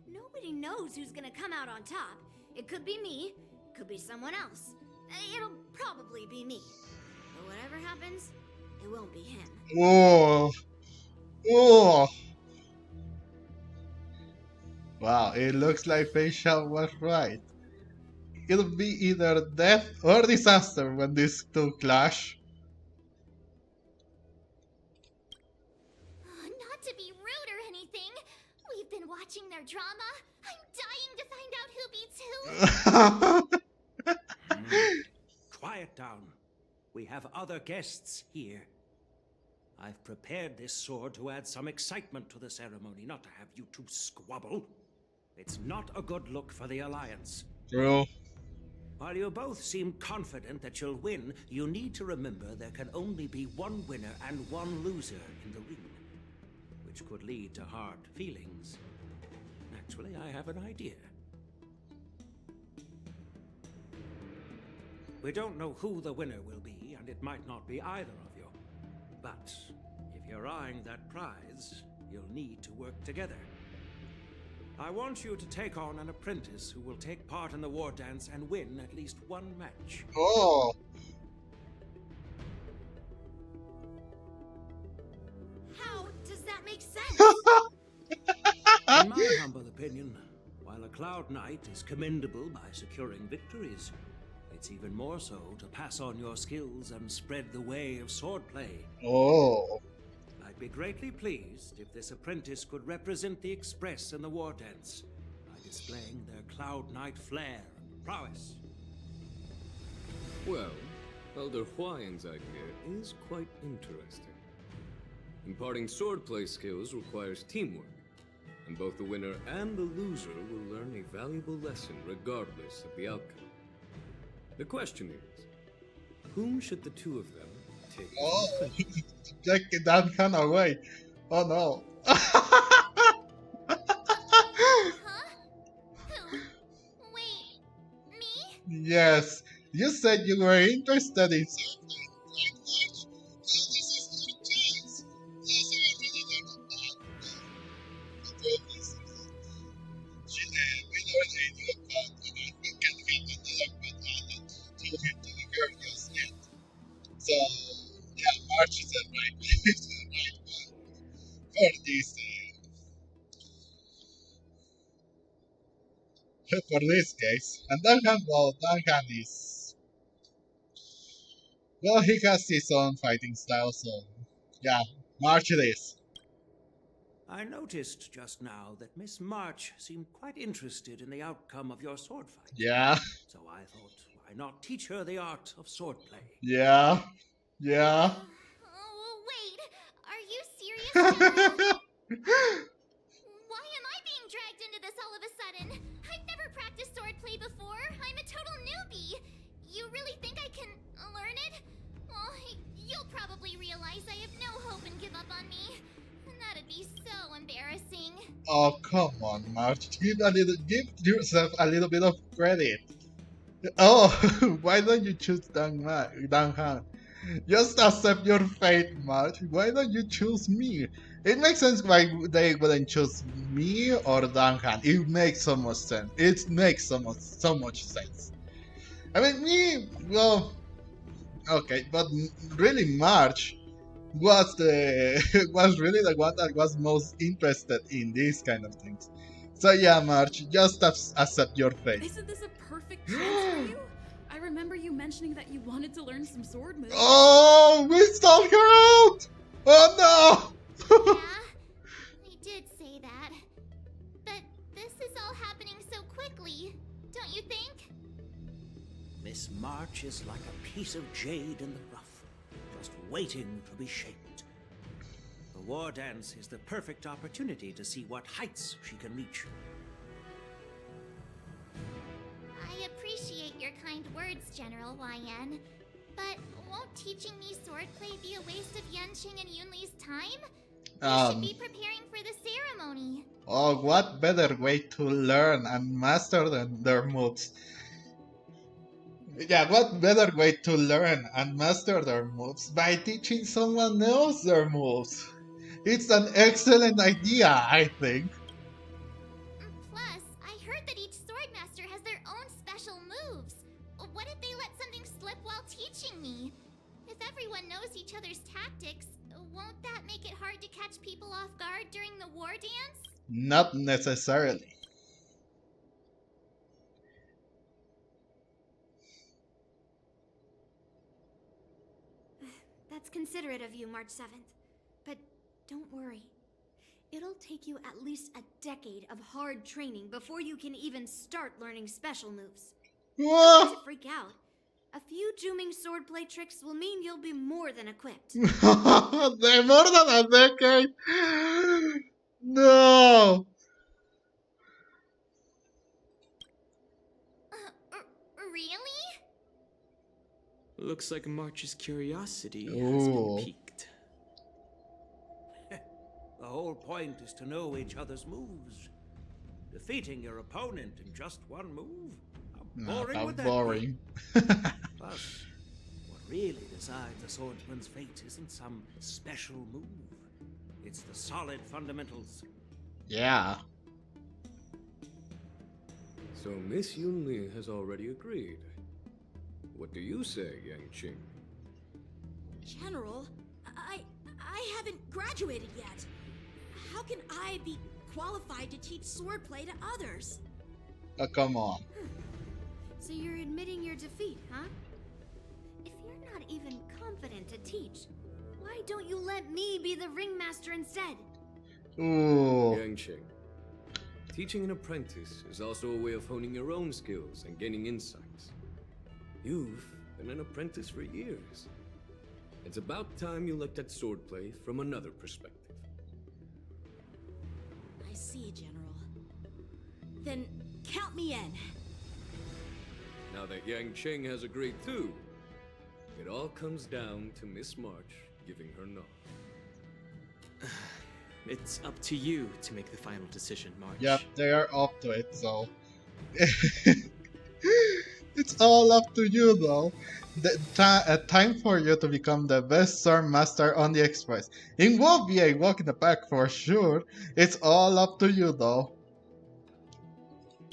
Nobody knows who's gonna come out on top. It could be me, could be someone else. It'll probably be me. But whatever happens, it won't be him. Oh. Oh. Wow, it looks like Feixiao was right. It'll be either death or disaster when these two clash. Not to be rude or anything, we've been watching their drama. I'm dying to find out who beats who. Quiet down. We have other guests here. I've prepared this sword to add some excitement to the ceremony, not to have you two squabble. It's not a good look for the Alliance. True. While you both seem confident that you'll win, you need to remember there can only be one winner and one loser in the ring, which could lead to hard feelings. Actually, I have an idea. We don't know who the winner will be, and it might not be either of you. But if you're eyeing that prize, you'll need to work together. I want you to take on an apprentice who will take part in the war dance and win at least one match. Oh. How does that make sense? In my humble opinion, while a Cloud Knight is commendable by securing victories, it's even more so to pass on your skills and spread the way of swordplay. Oh. I'd be greatly pleased if this apprentice could represent the Express in the war dance by displaying their Cloud Knight flair and prowess. Well, Elder Huayan's idea is quite interesting. Imparting swordplay skills requires teamwork, and both the winner and the loser will learn a valuable lesson regardless of the outcome. The question is, whom should the two of them take? Oh, take that kind of away. Oh no. Huh? Who? Wait, me? Yes, you said you were interested in something like that. Now this is your chance. Yes, I really don't know. We learned a new account and we can have another one added to the videos yet. So, yeah, March is the right, is the right one for this, for this case. And Duncan, well, Duncan is, well, he has his own fighting style, so, yeah, March it is. I noticed just now that Miss March seemed quite interested in the outcome of your sword fight. Yeah. So I thought, why not teach her the art of swordplay? Yeah. Yeah. Oh, wait. Are you serious, General? Why am I being dragged into this all of a sudden? I've never practiced swordplay before. I'm a total newbie. You really think I can learn it? Well, you'll probably realize I have no hope and give up on me. And that'd be so embarrassing. Oh, come on, March. Give yourself a little bit of credit. Oh, why don't you choose Duncan? Just accept your fate, March. Why don't you choose me? It makes sense why they wouldn't choose me or Duncan. It makes so much sense. It makes so much sense. I mean, me, well, okay, but really, March was was really the one that was most interested in these kind of things. So yeah, March, just accept your fate. Isn't this a perfect chance for you? I remember you mentioning that you wanted to learn some sword moves. Oh, we stalked her out! Oh no! Yeah, I did say that. But this is all happening so quickly, don't you think? Miss March is like a piece of jade in the rough, just waiting to be shaped. The war dance is the perfect opportunity to see what heights she can reach. I appreciate your kind words, General Yan, but won't teaching me swordplay be a waste of Yanqing and Yunli's time? They should be preparing for the ceremony. Oh, what better way to learn and master their moves? Yeah, what better way to learn and master their moves by teaching someone else their moves? It's an excellent idea, I think. Plus, I heard that each swordmaster has their own special moves. what if they let something slip while teaching me? If everyone knows each other's tactics, won't that make it hard to catch people off guard during the war dance? Not necessarily. That's considerate of you, March 7th. But don't worry. It'll take you at least a decade of hard training before you can even start learning special moves. Don't to freak out. A few dooming swordplay tricks will mean you'll be more than equipped. They're more than a decade. No. Really? Looks like March's curiosity has been piqued. The whole point is to know each other's moves. Defeating your opponent in just one move? How boring would that be? Plus, what really decides a swordsman's fate isn't some special move. It's the solid fundamentals. Yeah. So Miss Yunli has already agreed. What do you say, Yanqing? General, I haven't graduated yet. How can I be qualified to teach swordplay to others? Come on. So you're admitting your defeat, huh? If you're not even confident to teach, why don't you let me be the ringmaster instead? Ooh. Yanqing, teaching an apprentice is also a way of honing your own skills and gaining insights. You've been an apprentice for years. It's about time you looked at swordplay from another perspective. I see, General. Then count me in. Now that Yanqing has agreed too, it all comes down to Miss March giving her nod. It's up to you to make the final decision, March. Yep, they are up to it, so... It's all up to you, though. Time for you to become the best sword master on the Express. It will be a walk in the park for sure. It's all up to you, though.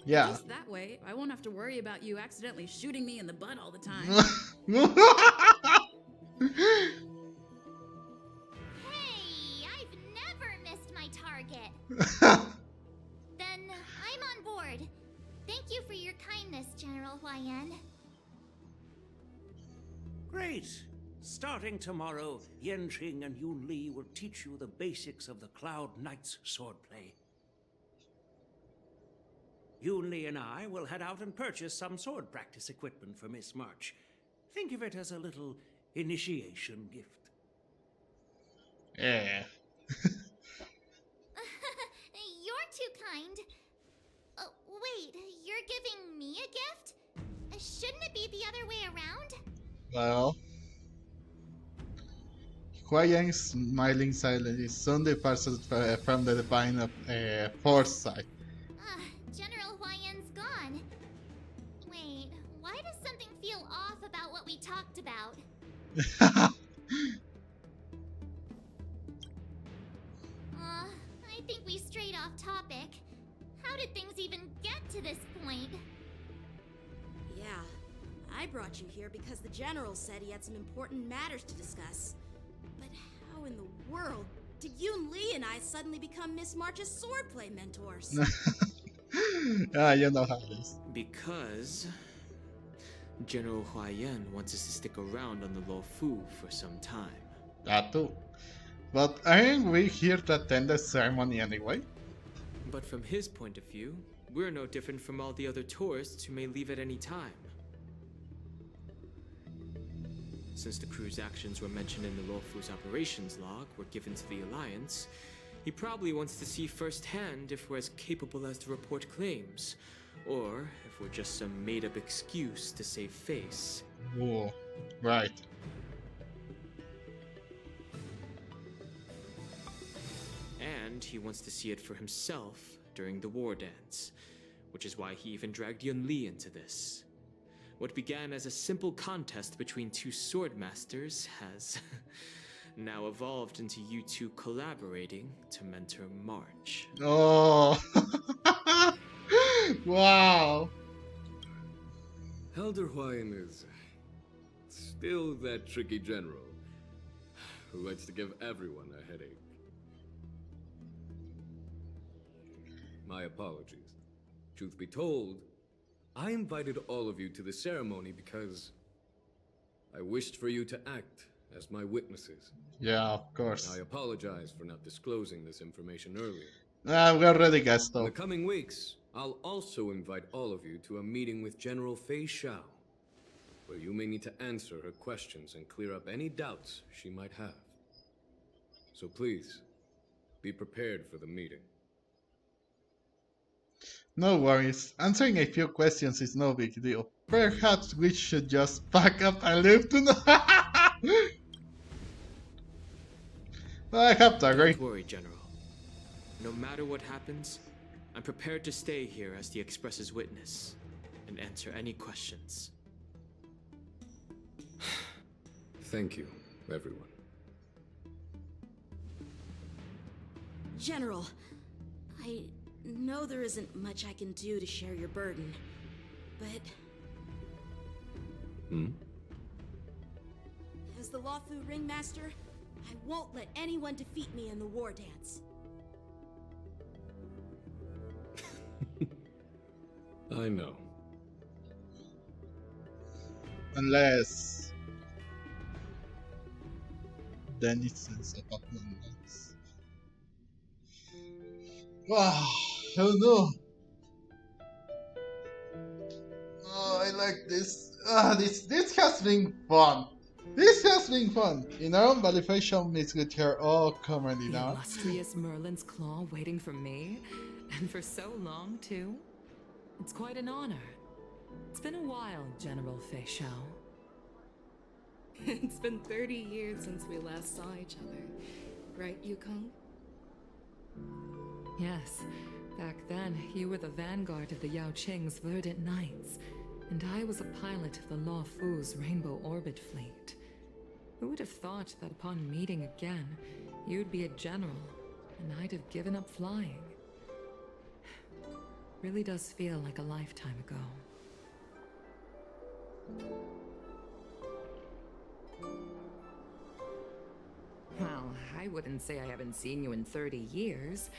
Yeah. Just that way, I won't have to worry about you accidentally shooting me in the butt all the time. Hey, I've never missed my target. Then I'm on board. Thank you for your kindness, General Huayan. Great. Starting tomorrow, Yanqing and Yunli will teach you the basics of the Cloud Knight's swordplay. Yunli and I will head out and purchase some sword practice equipment for Miss March. Think of it as a little initiation gift. Yeah. You're too kind. Wait, you're giving me a gift? Shouldn't it be the other way around? Well... Huayan's smiling silently soon departed from the divine foresight. General Huayan's gone. Wait, why does something feel off about what we talked about? I think we strayed off topic. How did things even get to this point? Yeah, I brought you here because the General said he had some important matters to discuss. But how in the world did Yunli and I suddenly become Miss March's swordplay mentors? You know how it is. Because General Huayan wants us to stick around on the Luofu for some time. That too. But aren't we here to attend the ceremony anyway? But from his point of view, we're no different from all the other tourists who may leave at any time. Since the crew's actions were mentioned in the Luofu's operations log were given to the Alliance, he probably wants to see firsthand if we're as capable as to report claims, or if we're just some made-up excuse to save face. Oh, right. And he wants to see it for himself during the war dance, which is why he even dragged Yunli into this. What began as a simple contest between two sword masters has now evolved into you two collaborating to mentor March. Oh! Wow! Elder Huayan is still that tricky general who likes to give everyone a headache. My apologies. Truth be told, I invited all of you to the ceremony because I wished for you to act as my witnesses. Yeah, of course. I apologize for not disclosing this information earlier. We already guessed though. In the coming weeks, I'll also invite all of you to a meeting with General Feixiao, where you may need to answer her questions and clear up any doubts she might have. So please, be prepared for the meeting. No worries, answering a few questions is no big deal. Perhaps we should just pack up and leave tonight. I have to agree. Don't worry, General. No matter what happens, I'm prepared to stay here as the Express's witness and answer any questions. Thank you, everyone. General, I know there isn't much I can do to share your burden, but... As the Lawfu Ringmaster, I won't let anyone defeat me in the war dance. I know. Unless... Denizens of abundance. Wow, oh no. Oh, I like this. This has been fun. This has been fun. In our own Valley, Feixiao meets with her all comedy The now. illustrious Merlin's claw waiting for me, and for so long too. It's quite an honor. It's been a while, General Fexiao. It's been 30 years since we last saw each other. Right, Yukong? Yes, back then you were the vanguard of the Yanqing's Verdant Knights, and I was a pilot of the Lawfu's Rainbow Orbit Fleet. Who would have thought that upon meeting again, you'd be a general, and I'd have given up flying? Really does feel like a lifetime ago. Well, I wouldn't say I haven't seen you in 30 years.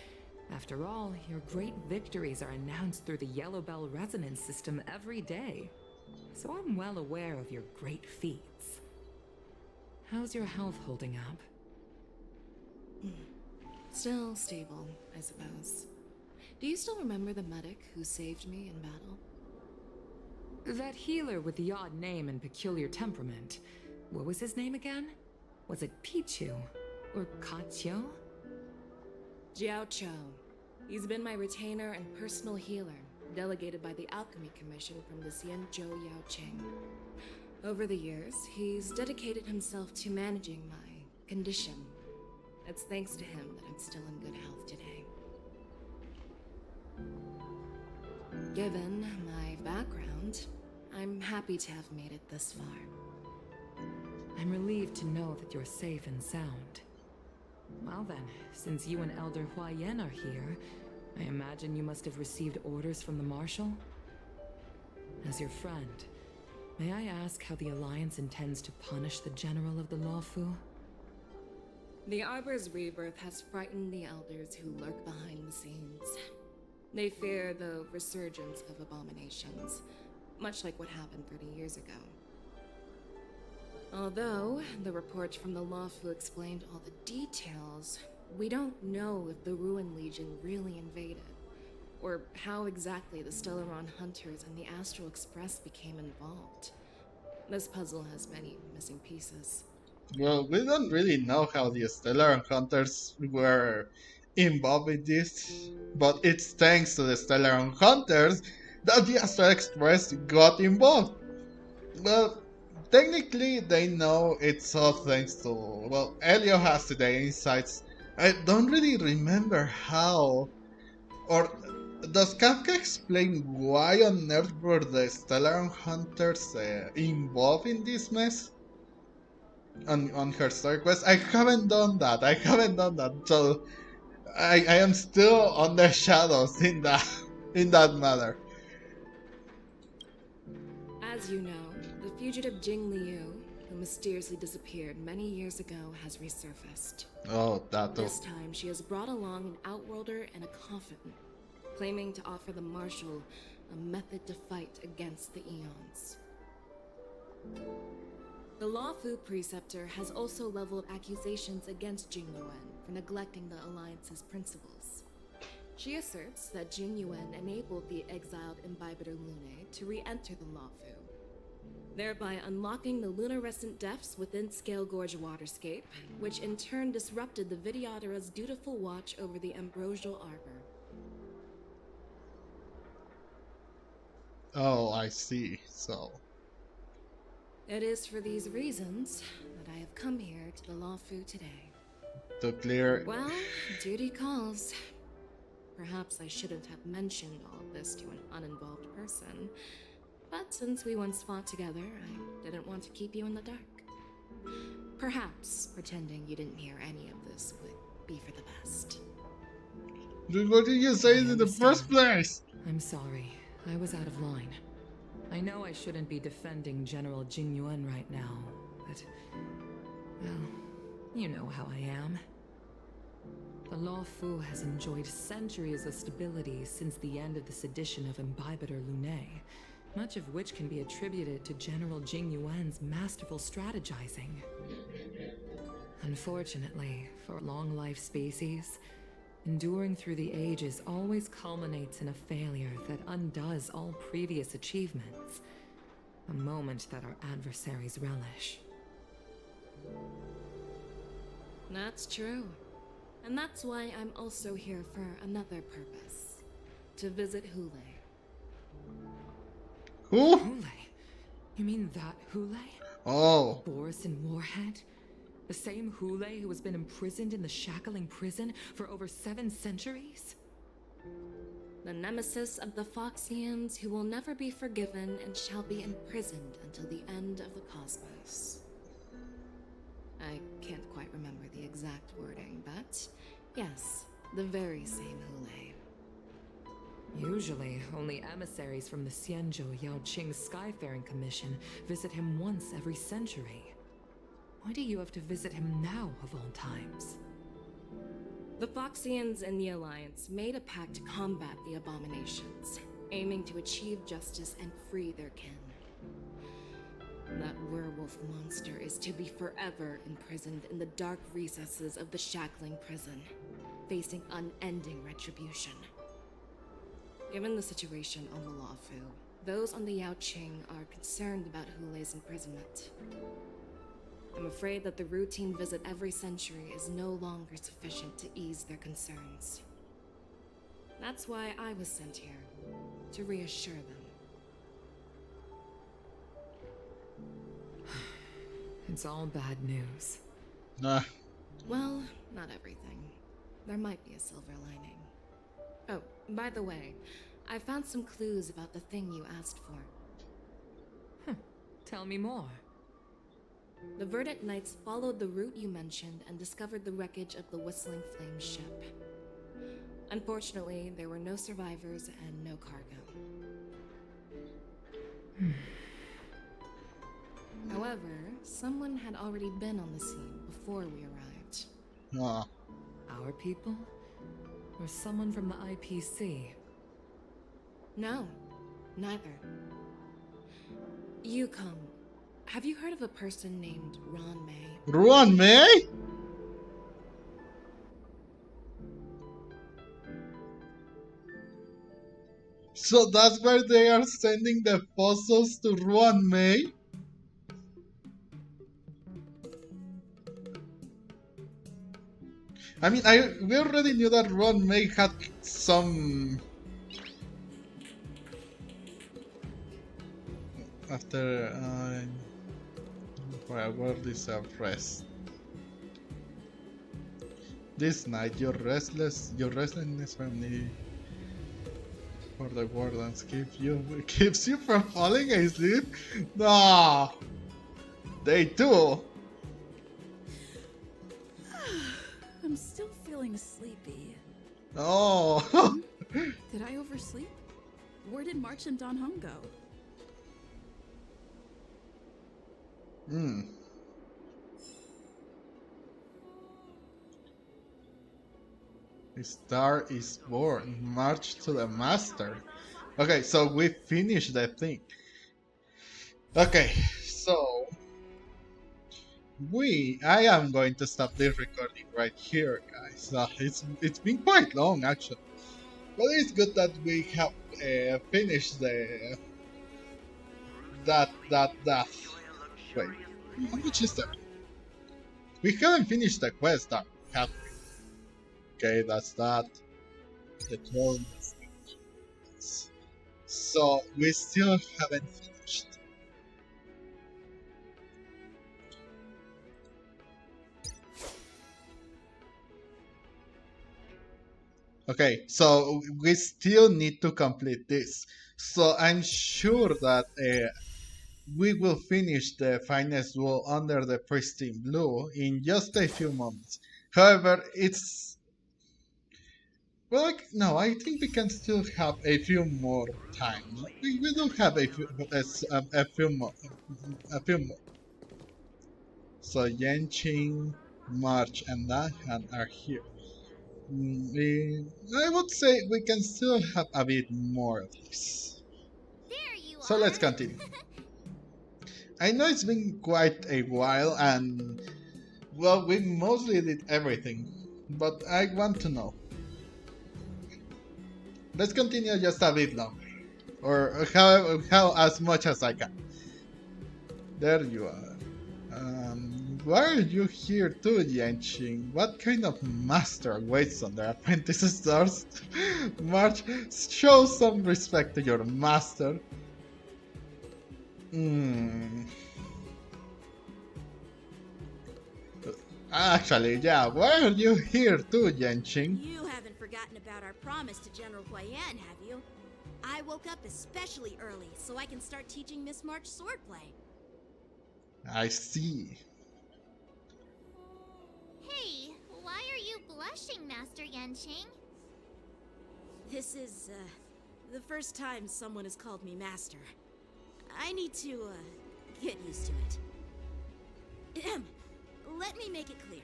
After all, your great victories are announced through the Yellow Bell resonance system every day. So I'm well aware of your great feats. How's your health holding up? Still stable, I suppose. Do you still remember the medic who saved me in battle? That healer with the odd name and peculiar temperament. What was his name again? Was it Pichu? Or Kachio? Jiao Cho. He's been my retainer and personal healer, delegated by the Alchemy Commission from the Xianzhou Yaoqing. Over the years, he's dedicated himself to managing my condition. It's thanks to him that I'm still in good health today. Given my background, I'm happy to have made it this far. I'm relieved to know that you're safe and sound. Well then, since you and Elder Huayan are here, I imagine you must have received orders from the Marshal? As your friend, may I ask how the Alliance intends to punish the General of the Lawfu? The Arbor's rebirth has frightened the Elders who lurk behind the scenes. They fear the resurgence of abominations, much like what happened 30 years ago. Although the report from the Lawfu explained all the details, we don't know if the Ruin Legion really invaded, or how exactly the Stellaron Hunters and the Astral Express became involved. This puzzle has many missing pieces. Well, we don't really know how the Stellar Hunters were involved in this, but it's thanks to the Stellar Hunters that the Astral Express got involved. Well, technically they know it's all thanks to, well, Elio has today insights. I don't really remember how, or does Kafka explain why on earth were the Stellar Hunters involved in this mess? On her story quest? I haven't done that, so I am still on the shadows in that matter. As you know, the fugitive Jing Liu, who mysteriously disappeared many years ago, has resurfaced. Oh, that too. This time, she has brought along an outworlder and a coffin, claiming to offer the Marshal a method to fight against the Eons. The Lawfu Preceptor has also leveled accusations against Jing Yuan for neglecting the Alliance's principles. She asserts that Jing Yuan enabled the exiled Imbibitor Lunae to re-enter the Lawfu, thereby unlocking the lunarescent depths within Scale Gorge Waterscape, which in turn disrupted the Vidyadhara's dutiful watch over the Ambrosial Arbor. Oh, I see. So. It is for these reasons that I have come here to the Lawfu today. To clear. Well, duty calls. Perhaps I shouldn't have mentioned all this to an uninvolved person, but since we once fought together, I didn't want to keep you in the dark. Perhaps pretending you didn't hear any of this would be for the best. What did you say in the first place? I'm sorry. I was out of line. I know I shouldn't be defending General Jing Yuan right now, but... well, you know how I am. The Lawfu has enjoyed centuries of stability since the end of the sedition of Imbibitor Lunae, much of which can be attributed to General Jing Yuan's masterful strategizing. Unfortunately, for long-life species, enduring through the ages always culminates in a failure that undoes all previous achievements, a moment that our adversaries relish. That's true. And that's why I'm also here for another purpose. To visit Hule. Who? Hule? You mean that Hule? Oh. Boris and Warhead? The same Hule who has been imprisoned in the Shackling prison for over 7 centuries? The nemesis of the Foxians who will never be forgiven and shall be imprisoned until the end of the cosmos. I can't quite remember the exact wording, but yes, the very same Hule. Usually, only emissaries from the Xianzhou Yaoqing Skyfaring Commission visit him once every century. Why do you have to visit him now, of all times? The Foxians and the Alliance made a pact to combat the abominations, aiming to achieve justice and free their kin. That werewolf monster is to be forever imprisoned in the dark recesses of the Shackling prison, facing unending retribution. Given the situation on the Lawfu, those on the Yaoqing are concerned about Hule's imprisonment. I'm afraid that the routine visit every century is no longer sufficient to ease their concerns. That's why I was sent here, to reassure them. It's all bad news. Nah. Well, not everything. There might be a silver lining. Oh, by the way, I found some clues about the thing you asked for. Tell me more. The Verdant Knights followed the route you mentioned and discovered the wreckage of the Whistling Flame ship. Unfortunately, there were no survivors and no cargo. However, someone had already been on the scene before we arrived. Our people? Or someone from the IPC? No, neither. Yukong, have you heard of a person named Ron May? Ron May? So that's why they are sending the fossils to Ron May? I mean, we already knew that Ron May had some... After, where is our rest? This night, your restlessness from the... For the wardens keeps you from falling asleep? No! They do! I'm still feeling sleepy. Oh! Did I oversleep? Where did March and Don Hung go? Hmm. The star is born. March to the master. Okay, so we finished the thing. Okay, so I am going to stop this recording right here, guys. It's been quite long actually, but it's good that we have finished the that. Wait, how much is that? We haven't finished the quest, have we? Okay, that's that. The throne. So we still haven't finished. Okay, so we still need to complete this. So I'm sure that we will finish the finest wall under the pristine blue in just a few moments. However, it's well, no, I think we can still have a few more time. We do have a few more, a few more. So Yanqing, March, and Dahan are here. I would say we can still have a bit more of this. So let's continue. I know it's been quite a while and, well, we mostly did everything, but I want to know. Let's continue just a bit longer, or how as much as I can. There you are. Why are you here too, Yanqing? What kind of master waits on the apprentice's doors? March, show some respect to your master. Actually, yeah, why are you here too, Yanqing? You haven't forgotten about our promise to General Huayan, have you? I woke up especially early so I can start teaching Miss March swordplay. I see. Hey, why are you blushing, Master Yanqing? This is, the first time someone has called me master. I need to, get used to it. Let me make it clear.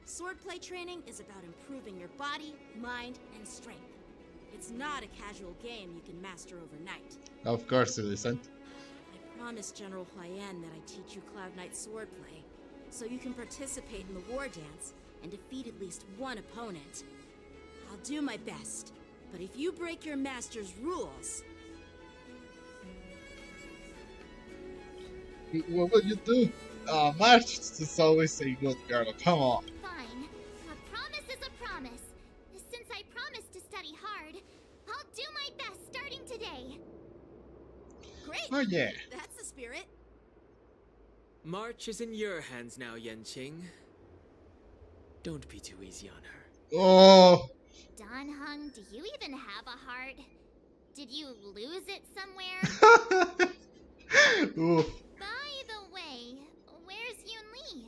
Swordplay training is about improving your body, mind, and strength. It's not a casual game you can master overnight. Of course it isn't. I promised General Huayan that I'd teach you Cloud Knight swordplay, so you can participate in the war dance and defeat at least one opponent. I'll do my best, but if you break your master's rules... What will you do? March is always a good girl, come on. Fine. A promise is a promise. Since I promised to study hard, I'll do my best starting today. Great! Oh yeah. That's the spirit. March is in your hands now, Yanqing. Don't be too easy on her. Oh! Danheng, do you even have a heart? Did you lose it somewhere? Oof. By the way, where's Yunli?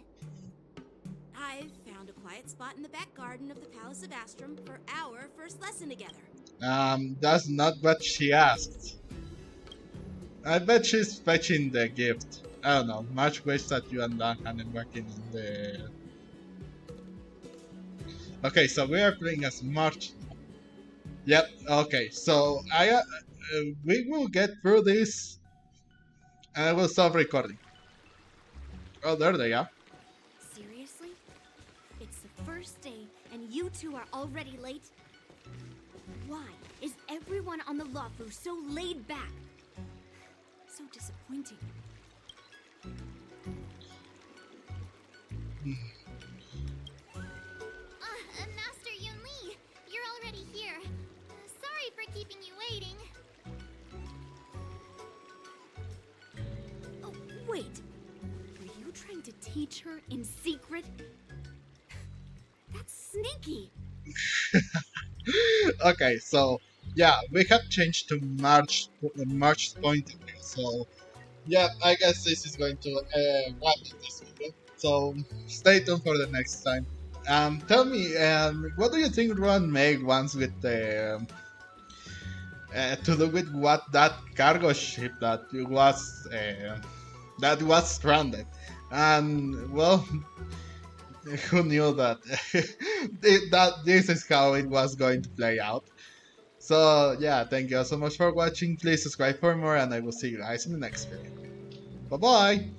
I've found a quiet spot in the back garden of the Palace of Astrum for our first lesson together. That's not what she asked. I bet she's fetching the gift. I don't know, March waits that you and Duncan and working on the... Okay, so we are playing as March now. Yep, okay, so we will get through this and I will stop recording. Oh, there they are. Seriously? It's the first day and you two are already late? Why is everyone on the Luofu so laid back? So disappointing. Master Yunli, you're already here. Sorry for keeping you waiting. Oh, wait. Were you trying to teach her in secret? That's sneaky. Okay, so yeah, we have changed to March's point of view. So yeah, I guess this is going to wrap up this video. So stay tuned for the next time. Tell me, what do you think Ron made once with the to do with what that cargo ship that was that was stranded. And well, who knew that that this is how it was going to play out. So yeah, thank you all so much for watching. Please subscribe for more, and I will see you guys in the next video. Bye bye.